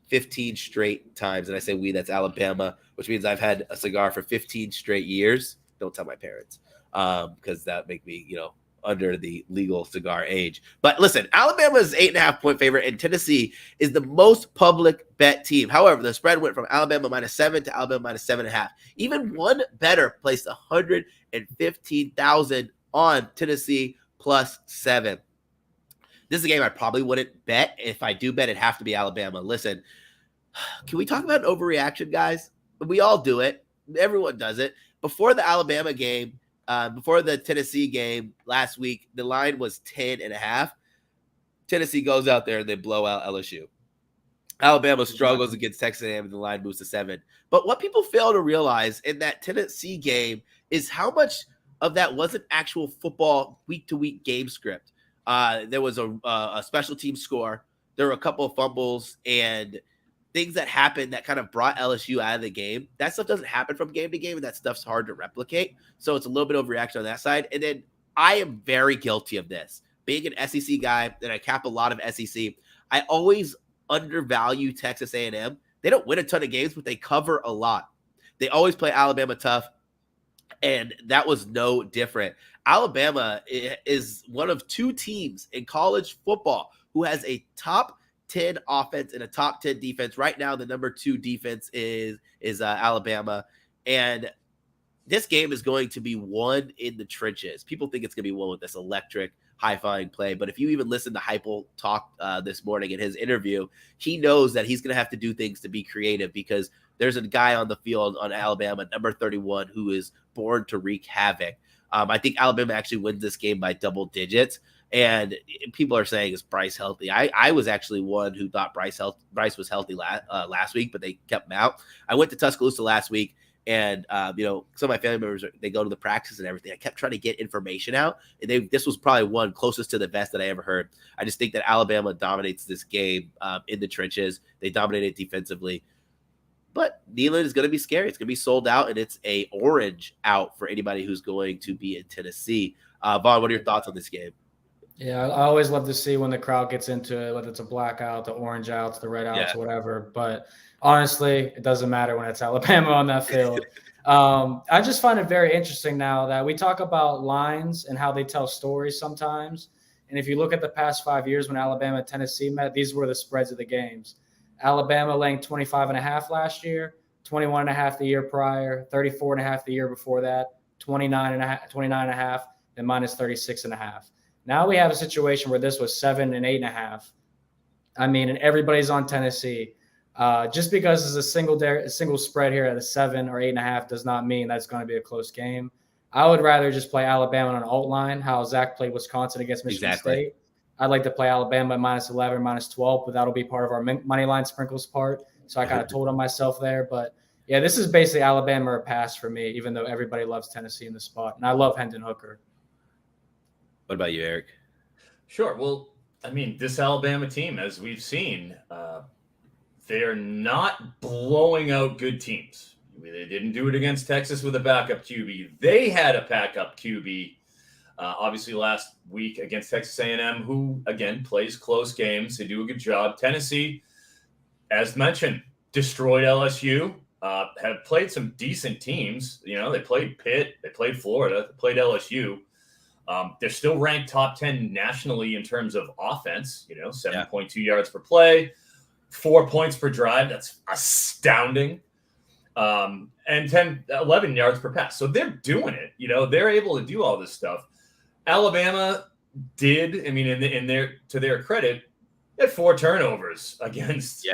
15 straight times. And I say we, that's Alabama, which means I've had a cigar for 15 straight years. Don't tell my parents, because that make me, under the legal cigar age. But listen, Alabama is 8.5-point favorite, and Tennessee is the most public bet team. However, the spread went from Alabama -7 to Alabama -7.5. Even one bettor placed $115,000 on Tennessee +7. This is a game I probably wouldn't bet. If I do bet, it'd have to be Alabama. Listen, can we talk about an overreaction, guys? We all do it. Everyone does it. Before the Alabama game, before the Tennessee game last week, the line was 10.5. Tennessee goes out there and they blow out LSU. Alabama struggles against Texas A&M and the line moves to 7. But what people fail to realize in that Tennessee game is how much of that wasn't actual football week-to-week game script. There was a special team score. There were a couple of fumbles and things that happened that kind of brought LSU out of the game. That stuff doesn't happen from game to game, and that stuff's hard to replicate. So it's a little bit of overreaction on that side. And then I am very guilty of this. Being an SEC guy, and I cap a lot of SEC, I always undervalue Texas A&M. They don't win a ton of games, but they cover a lot. They always play Alabama tough, and that was no different. Alabama is one of 2 teams in college football who has a top 10 offense and a top 10 defense. Right now, the number 2 defense is Alabama. And this game is going to be won in the trenches. People think it's going to be won with this electric, high-flying play. But if you even listen to Heupel talk this morning in his interview, he knows that he's going to have to do things to be creative because there's a guy on the field on Alabama, number 31, who is born to wreak havoc. I think Alabama actually wins this game by double digits. And people are saying, is Bryce healthy? I was actually one who thought Bryce was healthy last week, but they kept him out. I went to Tuscaloosa last week, and some of my family members, they go to the practice and everything. I kept trying to get information out, and this was probably one closest to the best that I ever heard. I just think that Alabama dominates this game in the trenches. They dominate it defensively. But Neyland is going to be scary. It's going to be sold out, and it's a orange out for anybody who's going to be in Tennessee. Vaughn, what are your thoughts on this game? Yeah, I always love to see when the crowd gets into it, whether it's a blackout, the orange outs, the red outs, whatever. But honestly, it doesn't matter when it's Alabama on that field. I just find it very interesting now that we talk about lines and how they tell stories sometimes. And if you look at the past 5 years when Alabama and Tennessee met, these were the spreads of the games. Alabama laying 25.5 last year, 21.5 the year prior, 34.5 the year before that, 29.5, then minus 36.5. Now we have a situation where this was 7 and 8.5. I mean, and everybody's on Tennessee. Just because it's a single spread here at a 7 or 8.5 does not mean that's going to be a close game. I would rather just play Alabama on an alt line, how Zach played Wisconsin against Michigan State. I'd like to play Alabama at -11, -12, but that'll be part of our money line sprinkles part. So I kind of told on myself there. But, yeah, this is basically Alabama or pass for me, even though everybody loves Tennessee in the spot. And I love Hendon Hooker. What about you, Eric? Sure. Well, I mean, this Alabama team, as we've seen, they're not blowing out good teams. They didn't do it against Texas with a backup QB. They had a backup QB, obviously, last week against Texas A&M, who, again, plays close games. They do a good job. Tennessee, as mentioned, destroyed LSU, have played some decent teams. They played Pitt. They played Florida. They played LSU. They're still ranked top 10 nationally in terms of offense, 7.2 yards per play, 4 points per drive. That's astounding. And 11 yards per pass. So they're doing it. They're able to do all this stuff. Alabama did, to their credit, had 4 turnovers against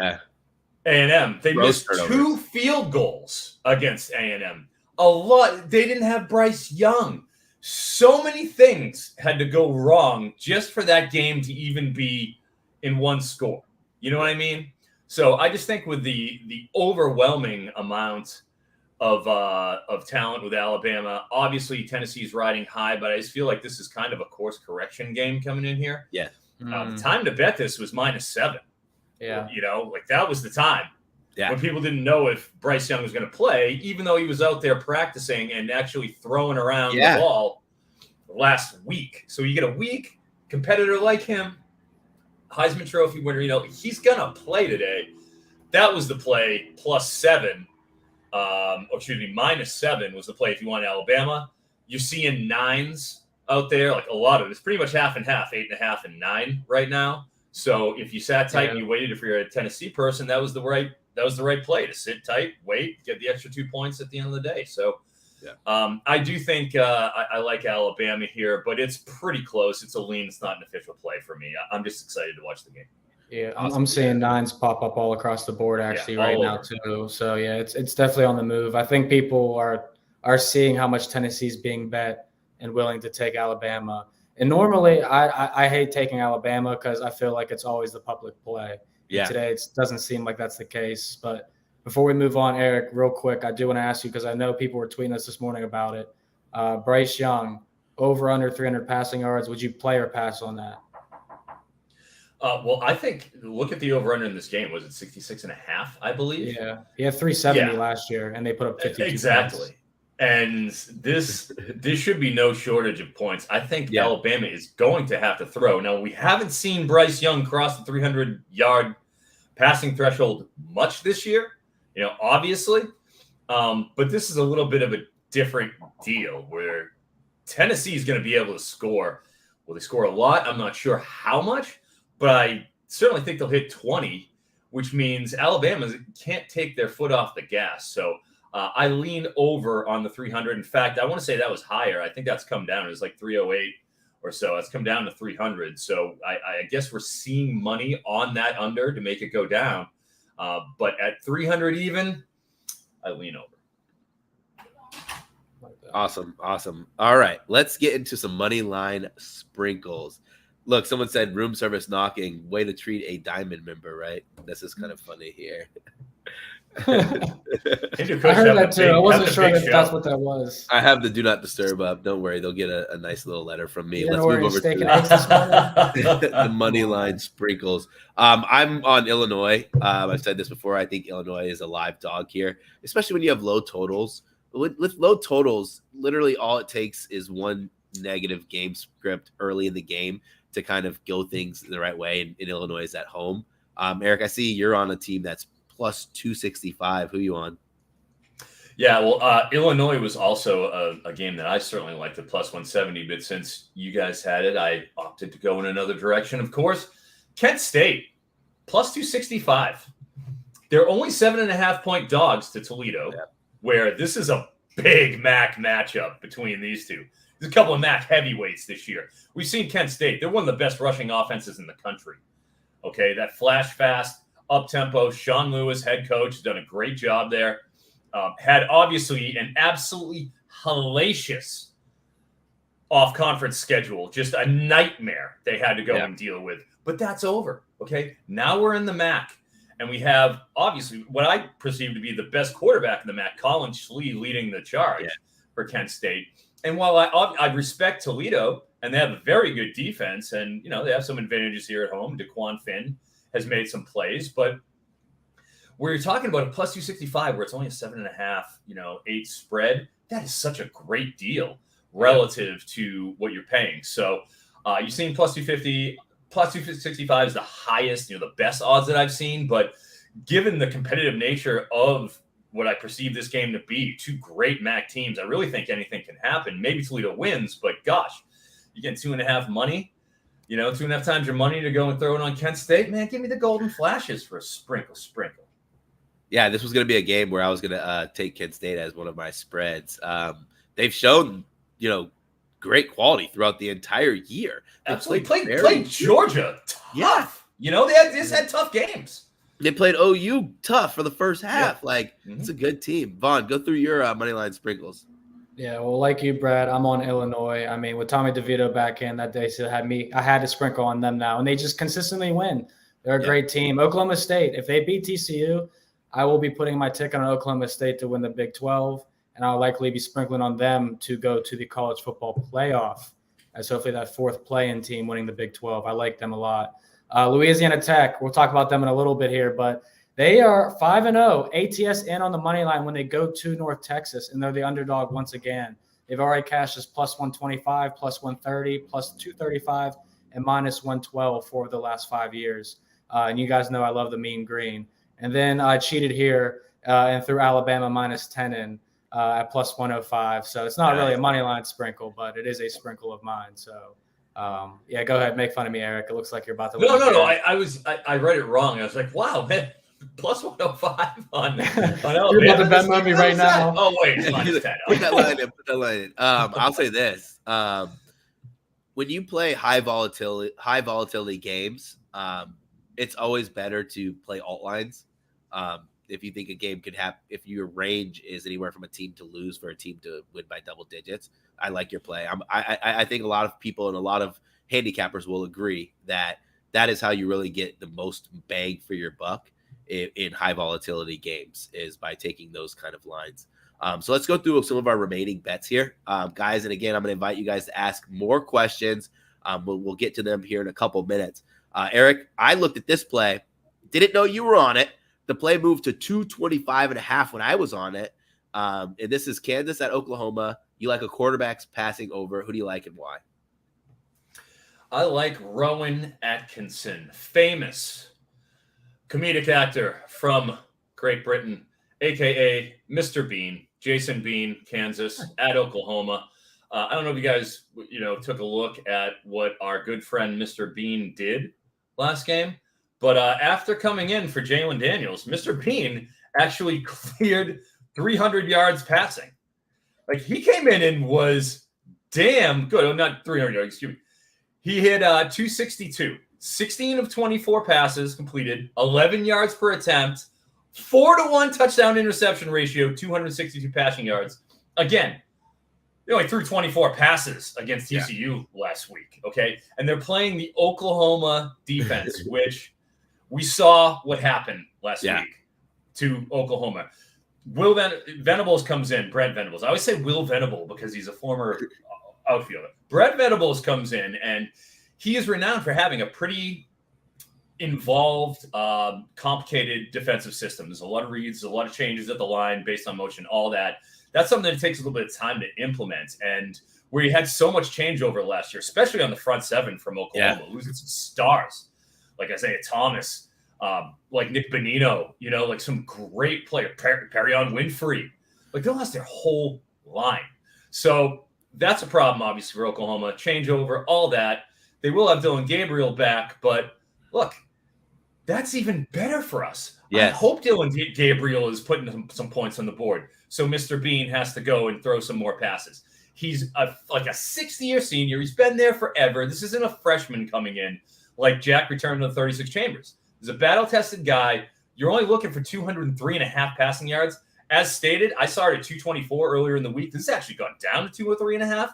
A&M. They missed 2 field goals against A&M. A lot. They didn't have Bryce Young. So many things had to go wrong just for that game to even be in one score. You know what I mean? So I just think with the overwhelming amount of talent with Alabama, obviously Tennessee's riding high, but I just feel like this is kind of a course correction game coming in here. Yeah. The time to bet this was -7. Yeah. That was the time. Yeah. When people didn't know if Bryce Young was going to play, even though he was out there practicing and actually throwing around the ball last week. So you get a weak competitor like him, Heisman Trophy winner, he's going to play today. That was the play, +7. -7 was the play if you want Alabama. You're seeing 9s out there, like a lot of it. It's pretty much half and half, 8.5 and 9 right now. So if you sat tight and you waited, if you're a Tennessee person, that was the right play, to sit tight, wait, get the extra 2 points at the end of the day. So I do think I like Alabama here, but it's pretty close. It's a lean. It's not an official play for me. I'm just excited to watch the game. Yeah, I'm seeing 9s pop up all across the board actually right now too. So yeah, it's definitely on the move. I think people are seeing how much Tennessee's being bet and willing to take Alabama. And normally I hate taking Alabama because I feel like it's always the public play. Yeah. And today it doesn't seem like that's the case. But before we move on, Eric, real quick, I do want to ask you, because I know people were tweeting us this morning about it. Bryce Young, over under 300 passing yards. Would you play or pass on that? Well, I think look at the over-under in this game. Was it 66.5, I believe? Yeah. He had 370 last year, and they put up 52 Exactly. points. And this should be no shortage of points. I think Alabama is going to have to throw. Now, we haven't seen Bryce Young cross the 300-yard passing threshold much this year, obviously. But this is a little bit of a different deal where Tennessee is going to be able to score. Will they score a lot? I'm not sure how much, but I certainly think they'll hit 20, which means Alabama can't take their foot off the gas. So I lean over on the 300. In fact, I want to say that was higher. I think that's come down. It was like 308 or so. It's come down to 300. So I guess we're seeing money on that under to make it go down. But at 300 even, I lean over. Awesome. All right, let's get into some money line sprinkles. Look, someone said room service knocking. Way to treat a diamond member, right? This is kind of funny here. I heard that too. I wasn't sure if that's what that was. I have the do not disturb up. Don't worry, they'll get a nice little letter from me. Let's move over to the money line sprinkles. I'm on Illinois. I've said this before. I think Illinois is a live dog here, especially when you have low totals. With low totals, literally all it takes is one negative game script early in the game to kind of go things the right way. In Illinois is at home. Eric, I see you're on a team that's plus 265. Who you on? Yeah, well, Illinois was also a game that I certainly liked at plus 170, but since you guys had it, I opted to go in another direction, of course. Kent State, plus 265. They're only 7.5-point dogs to Toledo, where this is a big MAC matchup between these two. There's a couple of MAC heavyweights this year. We've seen Kent State. They're one of the best rushing offenses in the country. Okay, that flash fast, up-tempo, Sean Lewis, head coach, has done a great job there. Had obviously an absolutely hellacious off-conference schedule, just a nightmare they had to go and deal with. But that's over, okay? Now we're in the MAC, and we have obviously what I perceive to be the best quarterback in the MAC, Colin Schlee, leading the charge for Kent State. And while I respect Toledo, and they have a very good defense, and they have some advantages here at home, DeQuan Finn has made some plays, but where you're talking about a plus 265 where it's only a 7.5, 8 spread, that is such a great deal relative to what you're paying. So you're seeing plus 250, plus 265 is the highest, the best odds that I've seen. But given the competitive nature of what I perceive this game to be, two great MAC teams, I really think anything can happen. Maybe Toledo wins, but gosh, you get 2.5 money. 2.5 times your money to go and throw it on Kent State. Man, give me the golden flashes for a sprinkle. Yeah, this was going to be a game where I was going to take Kent State as one of my spreads. They've shown, great quality throughout the entire year. Absolutely. Played Georgia tough. Yeah. They had tough games. They played OU tough for the first half. It's a good team. Vaughn, go through your moneyline sprinkles. Yeah, well, like you, Brad, I'm on Illinois. I mean, with Tommy DeVito back in that day, still had me. I had to sprinkle on them now, and they just consistently win. They're a great team. Oklahoma State, if they beat TCU, I will be putting my ticket on Oklahoma State to win the Big 12, and I'll likely be sprinkling on them to go to the college football playoff as hopefully that fourth play-in team winning the Big 12. I like them a lot. Louisiana Tech, we'll talk about them in a little bit here, but they are 5-0, ATS in on the money line when they go to North Texas, and they're the underdog once again. They've already cashed as plus 125, plus 130, plus 235, and minus 112 for the last 5 years. And you guys know I love the mean green. And then I cheated here and threw Alabama -10 in at +105. So it's not really a money line sprinkle, but it is a sprinkle of mine. So yeah, go ahead, make fun of me, Eric. It looks like you're about to. No. I read it wrong. I was like, wow, man. +105 on Alabama. You're about to Venmo me right now. Oh wait, -10. Put that line in. I'll say this: when you play high volatility games, it's always better to play alt lines. If you think a game could happen, if your range is anywhere from a team to lose for a team to win by double digits, I like your play. I think a lot of people and a lot of handicappers will agree that is how you really get the most bang for your buck in high volatility games, is by taking those kind of lines. So let's go through some of our remaining bets here, guys. And again, I'm going to invite you guys to ask more questions. We'll get to them here in a couple minutes. Eric, I looked at this play, didn't know you were on it. The play moved to 225.5 when I was on it. And this is Kansas at Oklahoma. You like a quarterback's passing over. Who do you like and why? I like Rowan Atkinson, famous comedic actor from Great Britain, a.k.a. Mr. Bean, Jason Bean, Kansas, at Oklahoma. I don't know if you guys, took a look at what our good friend Mr. Bean did last game, but after coming in for Jalen Daniels, Mr. Bean actually cleared 300 yards passing. Like, he came in and was damn good. Oh, not 300 yards, excuse me. He hit 262. 16 of 24 passes completed, 11 yards per attempt, 4-to-1 touchdown interception ratio, 262 passing yards. Again, they only threw 24 passes against TCU last week, okay? And they're playing the Oklahoma defense, which we saw what happened last week to Oklahoma. Will Venables comes in, Brent Venables. I always say Will Venable because he's a former outfielder. Brent Venables comes in, and he is renowned for having a pretty involved, complicated defensive system. There's a lot of reads, a lot of changes at the line based on motion, all that. That's something that takes a little bit of time to implement. And where you had so much changeover last year, especially on the front seven from Oklahoma, losing some stars, like Isaiah Thomas, like Nick Bonino, like some great player, Perrion Winfrey. Like, they lost their whole line. So that's a problem, obviously, for Oklahoma. Changeover, all that. They will have Dylan Gabriel back, but look, that's even better for us. Yes. I hope Dylan Gabriel is putting some points on the board, so Mr. Bean has to go and throw some more passes. He's like a 60-year senior. He's been there forever. This isn't a freshman coming in like Jack returned to the 36 Chambers. He's a battle-tested guy. You're only looking for 203.5 passing yards. As stated, I saw it at 224 earlier in the week. This has actually gone down to 203.5.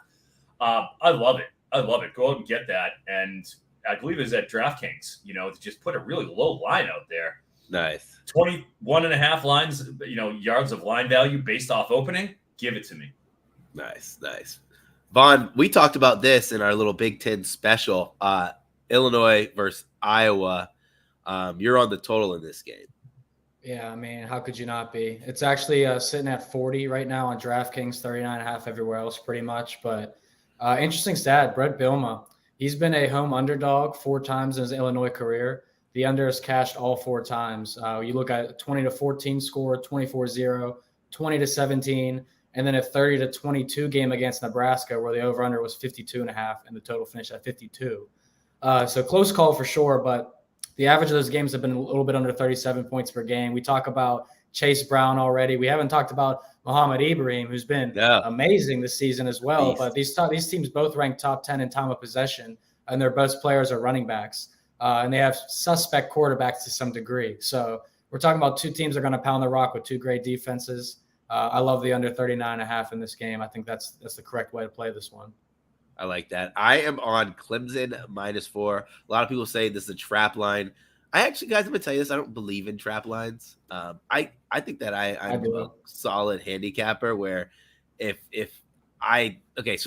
I love it. Go out and get that. And I believe it was at DraftKings, to just put a really low line out there. Nice. 21.5 lines, yards of line value based off opening. Give it to me. Nice. Vaughn, we talked about this in our little Big Ten special. Illinois versus Iowa. You're on the total in this game. Yeah, I mean, how could you not be? It's actually sitting at 40 right now on DraftKings, 39.5 everywhere else pretty much. But interesting stat, Brett Bielema. He's been a home underdog 4 times in his Illinois career. The under is cashed all 4 times. You look at 20-14 score, 24-0, 20-17, and then a 30-22 game against Nebraska where the over-under was 52.5 and the total finished at 52. So close call for sure, but the average of those games have been a little bit under 37 points per game. We talk about Chase Brown already. We haven't talked about Muhammad Ibrahim, who's been amazing this season as well. But these teams both rank top 10 in time of possession, and their best players are running backs. And they have suspect quarterbacks to some degree. So we're talking about 2 teams that are going to pound the rock with 2 great defenses. I love the under 39.5 in this game. I think that's the correct way to play this one. I like that. I am on Clemson -4. A lot of people say this is a trap line. I actually, guys, I'm going to tell you this. I don't believe in trap lines. I think that I'm a solid handicapper where so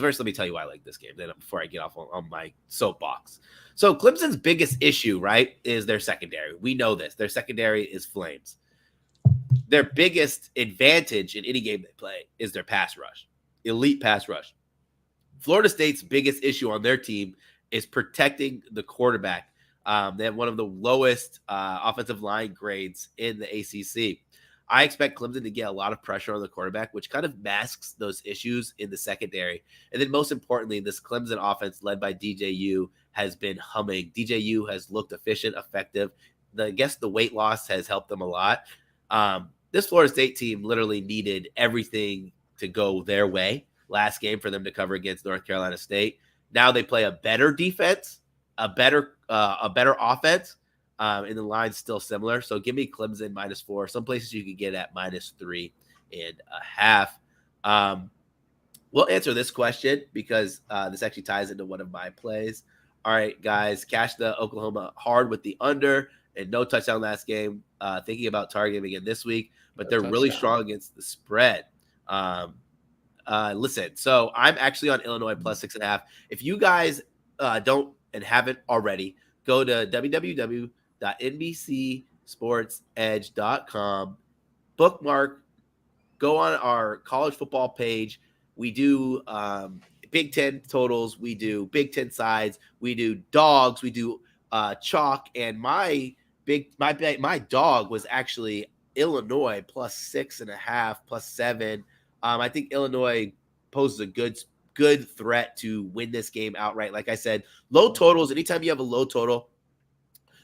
first let me tell you why I like this game then before I get off on my soapbox. So Clemson's biggest issue, right, is their secondary. We know this. Their secondary is flames. Their biggest advantage in any game they play is their pass rush, elite pass rush. Florida State's biggest issue on their team is protecting the quarterback. They have one of the lowest offensive line grades in the ACC. I expect Clemson to get a lot of pressure on the quarterback, which kind of masks those issues in the secondary. And then most importantly, this Clemson offense led by DJU has been humming. DJU has looked efficient, effective. I guess the weight loss has helped them a lot. This Florida State team literally needed everything to go their way last game for them to cover against North Carolina State. Now they play a better defense, a better offense, and the line's still similar. So give me Clemson -4. Some places you can get at -3.5. We'll answer this question because this actually ties into one of my plays. All right, guys, cash the Oklahoma hard with the under and no touchdown last game. Thinking about targeting again this week, but they're really strong against the spread. Listen, so I'm actually on Illinois +6.5. If you guys don't and haven't already, go to www.NBCSportsEdge.com, bookmark, go on our college football page. We do Big Ten totals, we do Big Ten sides, we do dogs, we do chalk, and my dog was actually Illinois +6.5, +7. I think Illinois poses a good threat to win this game outright. Like I said, low totals. Anytime you have a low total,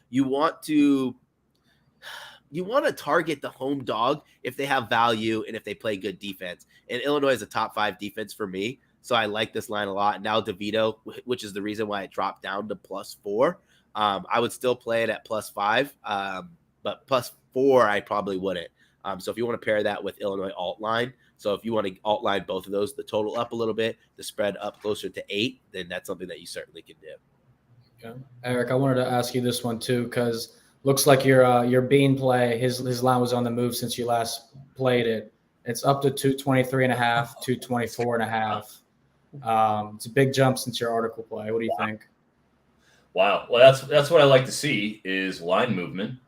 you want to target the home dog if they have value and if they play good defense. And Illinois is a top 5 defense for me, so I like this line a lot. Now DeVito, which is the reason why it dropped down to +4. I would still play it at +5, but +4 I probably wouldn't. So if you want to pair that with Illinois alt line, so if you want to alt line both of those, the total up a little bit, the spread up closer to 8, then that's something that you certainly can do. Yeah. Eric, I wanted to ask you this one too, because looks like your Bean play, his line was on the move since you last played it. It's up to 223.5, 224.5. It's a big jump since your article play. What do you think? Wow. Well, that's what I like to see is line movement,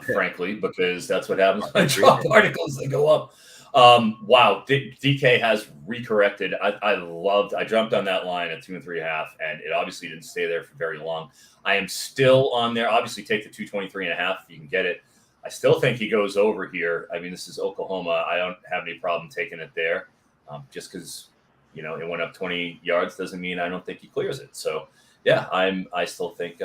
frankly, because that's what happens when I drop articles that go up. Wow. DK has recorrected. I jumped on that line at 2.5, and it obviously didn't stay there for very long. I am still on there. Obviously take the 223.5 if you can get it. I still think he goes over here. I mean, this is Oklahoma. I don't have any problem taking it there. Just because, it went up 20 yards doesn't mean I don't think he clears it. So yeah, I still think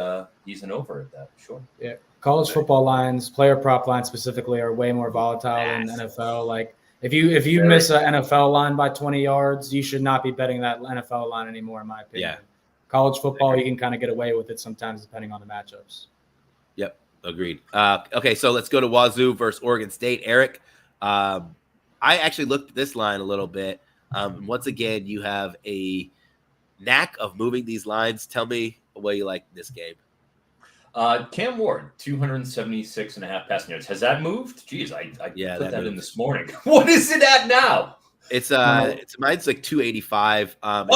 he's an over at that. Sure. Yeah. College football lines, player prop lines specifically, are way more volatile than NFL. Like if you miss an NFL line by 20 yards, you should not be betting that NFL line anymore, in my opinion. Yeah. College football, you can kind of get away with it sometimes depending on the matchups. Yep, agreed. Okay, so let's go to Wazoo versus Oregon State. Eric, I actually looked at this line a little bit. Once again, you have a knack of moving these lines. Tell me what you like in this game. Cam Ward, 276.5 passing yards. Has that moved? Jeez, I put that in this morning. What is it at now? It's mine's like 285. And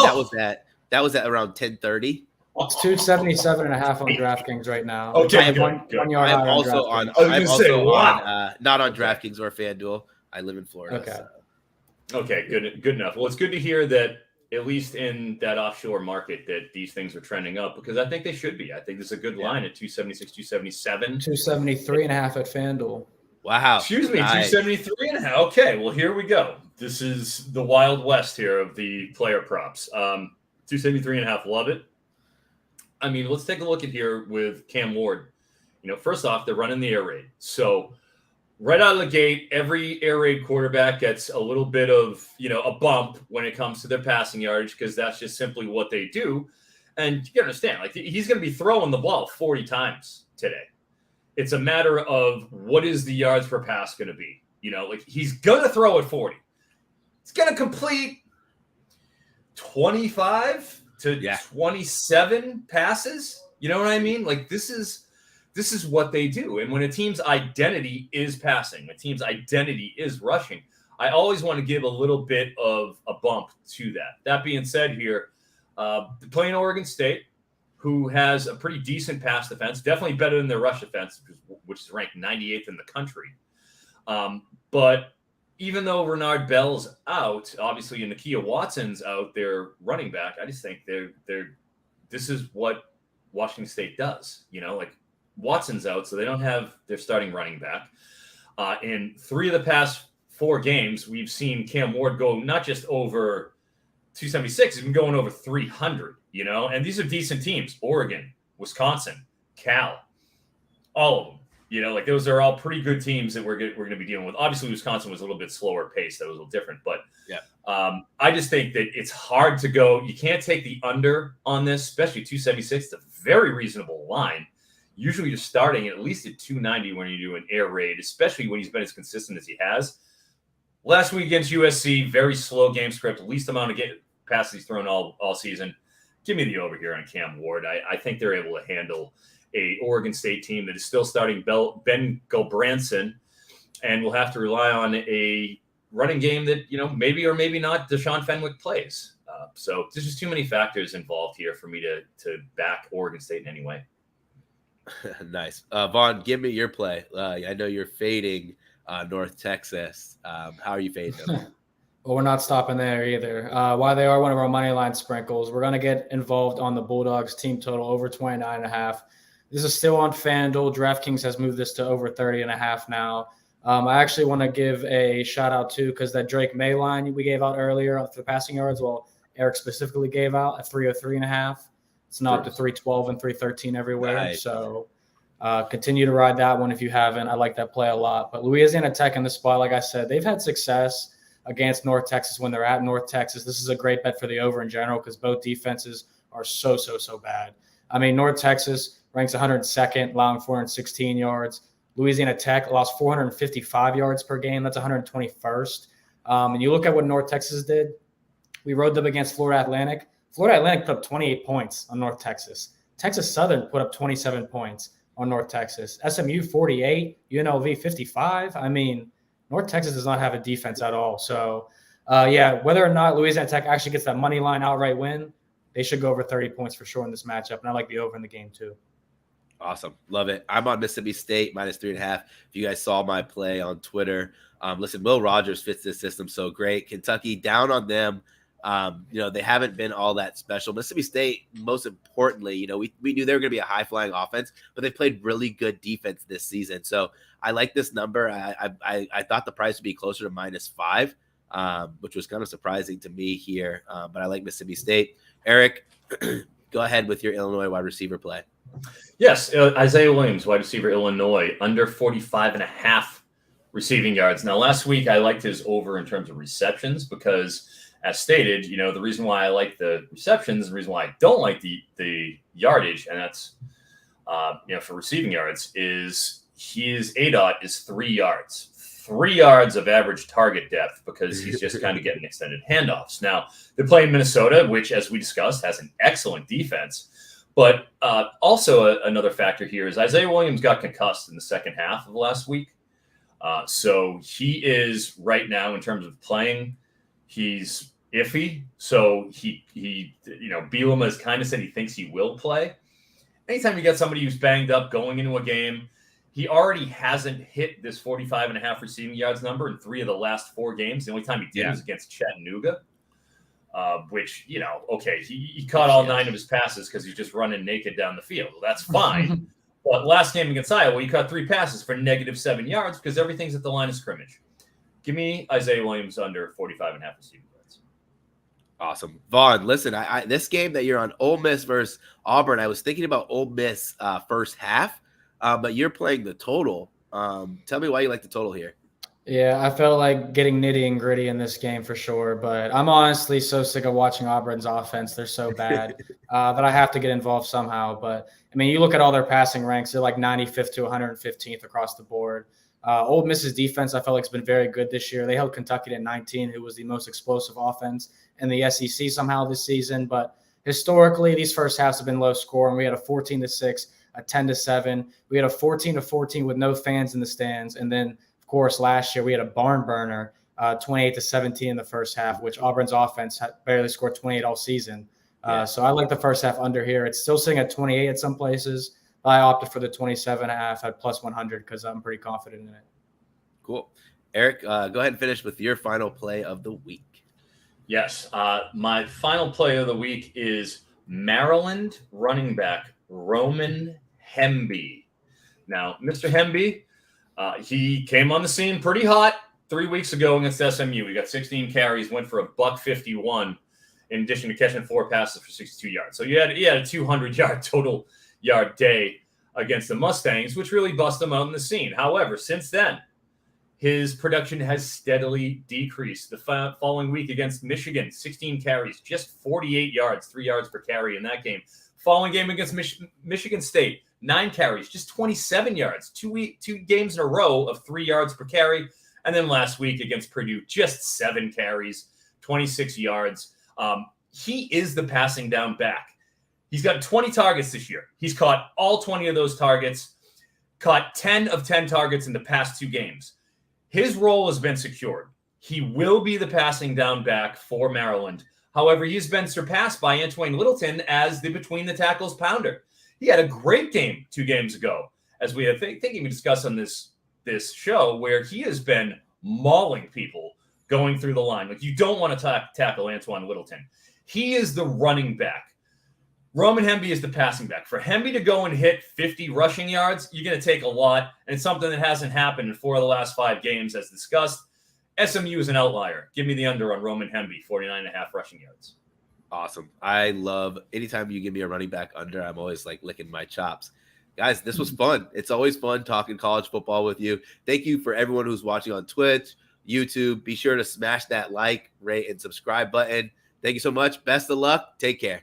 that was at around 10:30. It's 277.5 on DraftKings right now. Okay, one yard I'm higher also on not on DraftKings or FanDuel. I live in Florida. Okay. So. Okay, good enough. Well, it's good to hear that at least in that offshore market that these things are trending up, because I think they should be. I think this is a good line at 276, 277. 273.5 at FanDuel. Wow. Excuse me, 273.5. Okay, well, here we go. This is the Wild West here of the player props. 273.5, love it. I mean, let's take a look at here with Cam Ward. First off, they're running the air raid. So right out of the gate, every air raid quarterback gets a little bit of, a bump when it comes to their passing yardage, because that's just simply what they do. And you can understand, like, he's going to be throwing the ball 40 times today. It's a matter of what is the yards per pass going to be. He's going to throw at 40. He's going to complete 25 to 27 passes. You know what I mean? Like, this is what they do. And when a team's identity is passing, a team's identity is rushing, I always want to give a little bit of a bump to that. That being said here, playing Oregon State, who has a pretty decent pass defense, definitely better than their rush defense, which is ranked 98th in the country. But even though Renard Bell's out, obviously, and Nakia Watson's out, their running back, I just think this is what Washington State does. Watson's out, so they don't have their starting running back. In 3 of the past 4 games, we've seen Cam Ward go not just over 276, he's been going over 300, and these are decent teams. Oregon, Wisconsin, Cal, all of them. Those are all pretty good teams that we're going to be dealing with. Obviously, Wisconsin was a little bit slower paced. That was a little different. But I just think that it's hard to go. You can't take the under on this, especially 276. It's a very reasonable line. Usually you're starting at least at 290 when you do an air raid, especially when he's been as consistent as he has. Last week against USC, very slow game script, least amount of passes he's thrown all season. Give me the over here on Cam Ward. I think they're able to handle a Oregon State team that is still starting Ben Gulbranson, and will have to rely on a running game that, maybe or maybe not Deshaun Fenwick plays. So there's just too many factors involved here for me to back Oregon State in any way. Nice. Vaughn, give me your play. I know you're fading North Texas. How are you fading them? Well, we're not stopping there either. While they are one of our money line sprinkles, we're going to get involved on the Bulldogs team total over 29.5. This is still on FanDuel. DraftKings has moved this to over 30.5 now. I actually want to give a shout out too, because that Drake May line we gave out earlier for the passing yards, well, Eric specifically gave out at 303.5. It's now up to 312 and 313 everywhere. Nice. So continue to ride that one if you haven't. I like that play a lot. But Louisiana Tech in the spot, like I said, they've had success against North Texas when they're at North Texas. This is a great bet for the over in general because both defenses are so bad. I mean, North Texas ranks 102nd, allowing 416 yards. Louisiana Tech allows 455 yards per game. That's 121st. And you look at what North Texas did. We rode them against Florida Atlantic. Florida Atlantic put up 28 points on North Texas. Texas Southern put up 27 points on North Texas. SMU 48, UNLV 55. I mean, North Texas does not have a defense at all. So, whether or not Louisiana Tech actually gets that money line outright win, they should go over 30 points for sure in this matchup. And I like the over in the game too. Awesome. Love it. I'm on Mississippi State -3.5. If you guys saw my play on Twitter, listen, Will Rogers fits this system so great. Kentucky down on them. They haven't been all that special. Mississippi State, most importantly, we knew they were going to be a high-flying offense, but they played really good defense this season. So I like this number. I thought the price would be closer to -5, which was kind of surprising to me here. But I like Mississippi State. Eric, go ahead with your Illinois wide receiver play. Yes, Isaiah Williams, wide receiver, Illinois, under 45.5 receiving yards. Now, last week I liked his over in terms of receptions because, as stated, the reason why I like the receptions, the reason why I don't like the yardage, and that's for receiving yards, is his ADOT is 3 yards. 3 yards of average target depth because he's just kind of getting extended handoffs. Now, they're playing Minnesota, which, as we discussed, has an excellent defense. But also another factor here is Isaiah Williams got concussed in the second half of last week. So he is right now, in terms of playing, he's iffy. So he Bielema has kind of said he thinks he will play. Anytime you get somebody who's banged up going into a game, he already hasn't hit this 45.5 receiving yards number in 3 of the last 4 games. The only time he did was against Chattanooga, which, he caught all 9 of his passes because he's just running naked down the field. Well, that's fine. But last game against Iowa, he caught 3 passes for -7 yards because everything's at the line of scrimmage. Give me Isaiah Williams under 45.5 receiving yards. Awesome. Vaughn, listen, I this game that you're on, Ole Miss versus Auburn, I was thinking about Ole Miss first half. But you're playing the total. Tell me why you like the total here. Yeah, I felt like getting nitty and gritty in this game for sure. But I'm honestly so sick of watching Auburn's offense. They're so bad that I have to get involved somehow. But, I mean, you look at all their passing ranks, they're like 95th to 115th across the board. Ole Miss's defense, I felt like, has been very good this year. They held Kentucky to 19, who was the most explosive offense in the SEC somehow this season. But historically, these first halves have been low scoring. We had a 14-6. A 10-7. We had a 14-14 with no fans in the stands. And then, of course, last year we had a barn burner, 28-17 in the first half, which Auburn's offense had barely scored 28 all season. So I like the first half under here. It's still sitting at 28 at some places. I opted for the 27.5 at +100 because I'm pretty confident in it. Cool. Eric, go ahead and finish with your final play of the week. Yes. My final play of the week is Maryland running back Roman Hemby. Now, Mr. Hemby, He came on the scene pretty hot 3 weeks ago against SMU. He got 16 carries, went for $151, in addition to catching 4 passes for 62 yards. So he had a 200-yard total yard day against the Mustangs, which really busted him out in the scene. However, since then, his production has steadily decreased. The following week against Michigan, 16 carries, just 48 yards, 3 yards per carry in that game. Following game against Michigan State, 9 carries, just 27 yards, two games in a row of 3 yards per carry. And then last week against Purdue, just 7 carries, 26 yards. He is the passing down back. He's got 20 targets this year. He's caught all 20 of those targets, caught 10 of 10 targets in the past 2 games. His role has been secured. He will be the passing down back for Maryland. However, he's been surpassed by Antwain Littleton as the between the tackles pounder. He had a great game 2 games ago, as we have thinking we discussed on this show, where he has been mauling people going through the line. Like, you don't want to tackle Antwain Littleton. He is the running back. Roman Hemby is the passing back. For Hemby to go and hit 50 rushing yards, you're going to take a lot, and it's something that hasn't happened in 4 of the last 5 games, as discussed. SMU is an outlier. Give me the under on Roman Hemby, 49.5 rushing yards. Awesome. I love anytime you give me a running back under, I'm always like licking my chops. Guys, this was fun. It's always fun talking college football with you. Thank you for everyone who's watching on Twitch, YouTube. Be sure to smash that like, rate, and subscribe button. Thank you so much. Best of luck. Take care.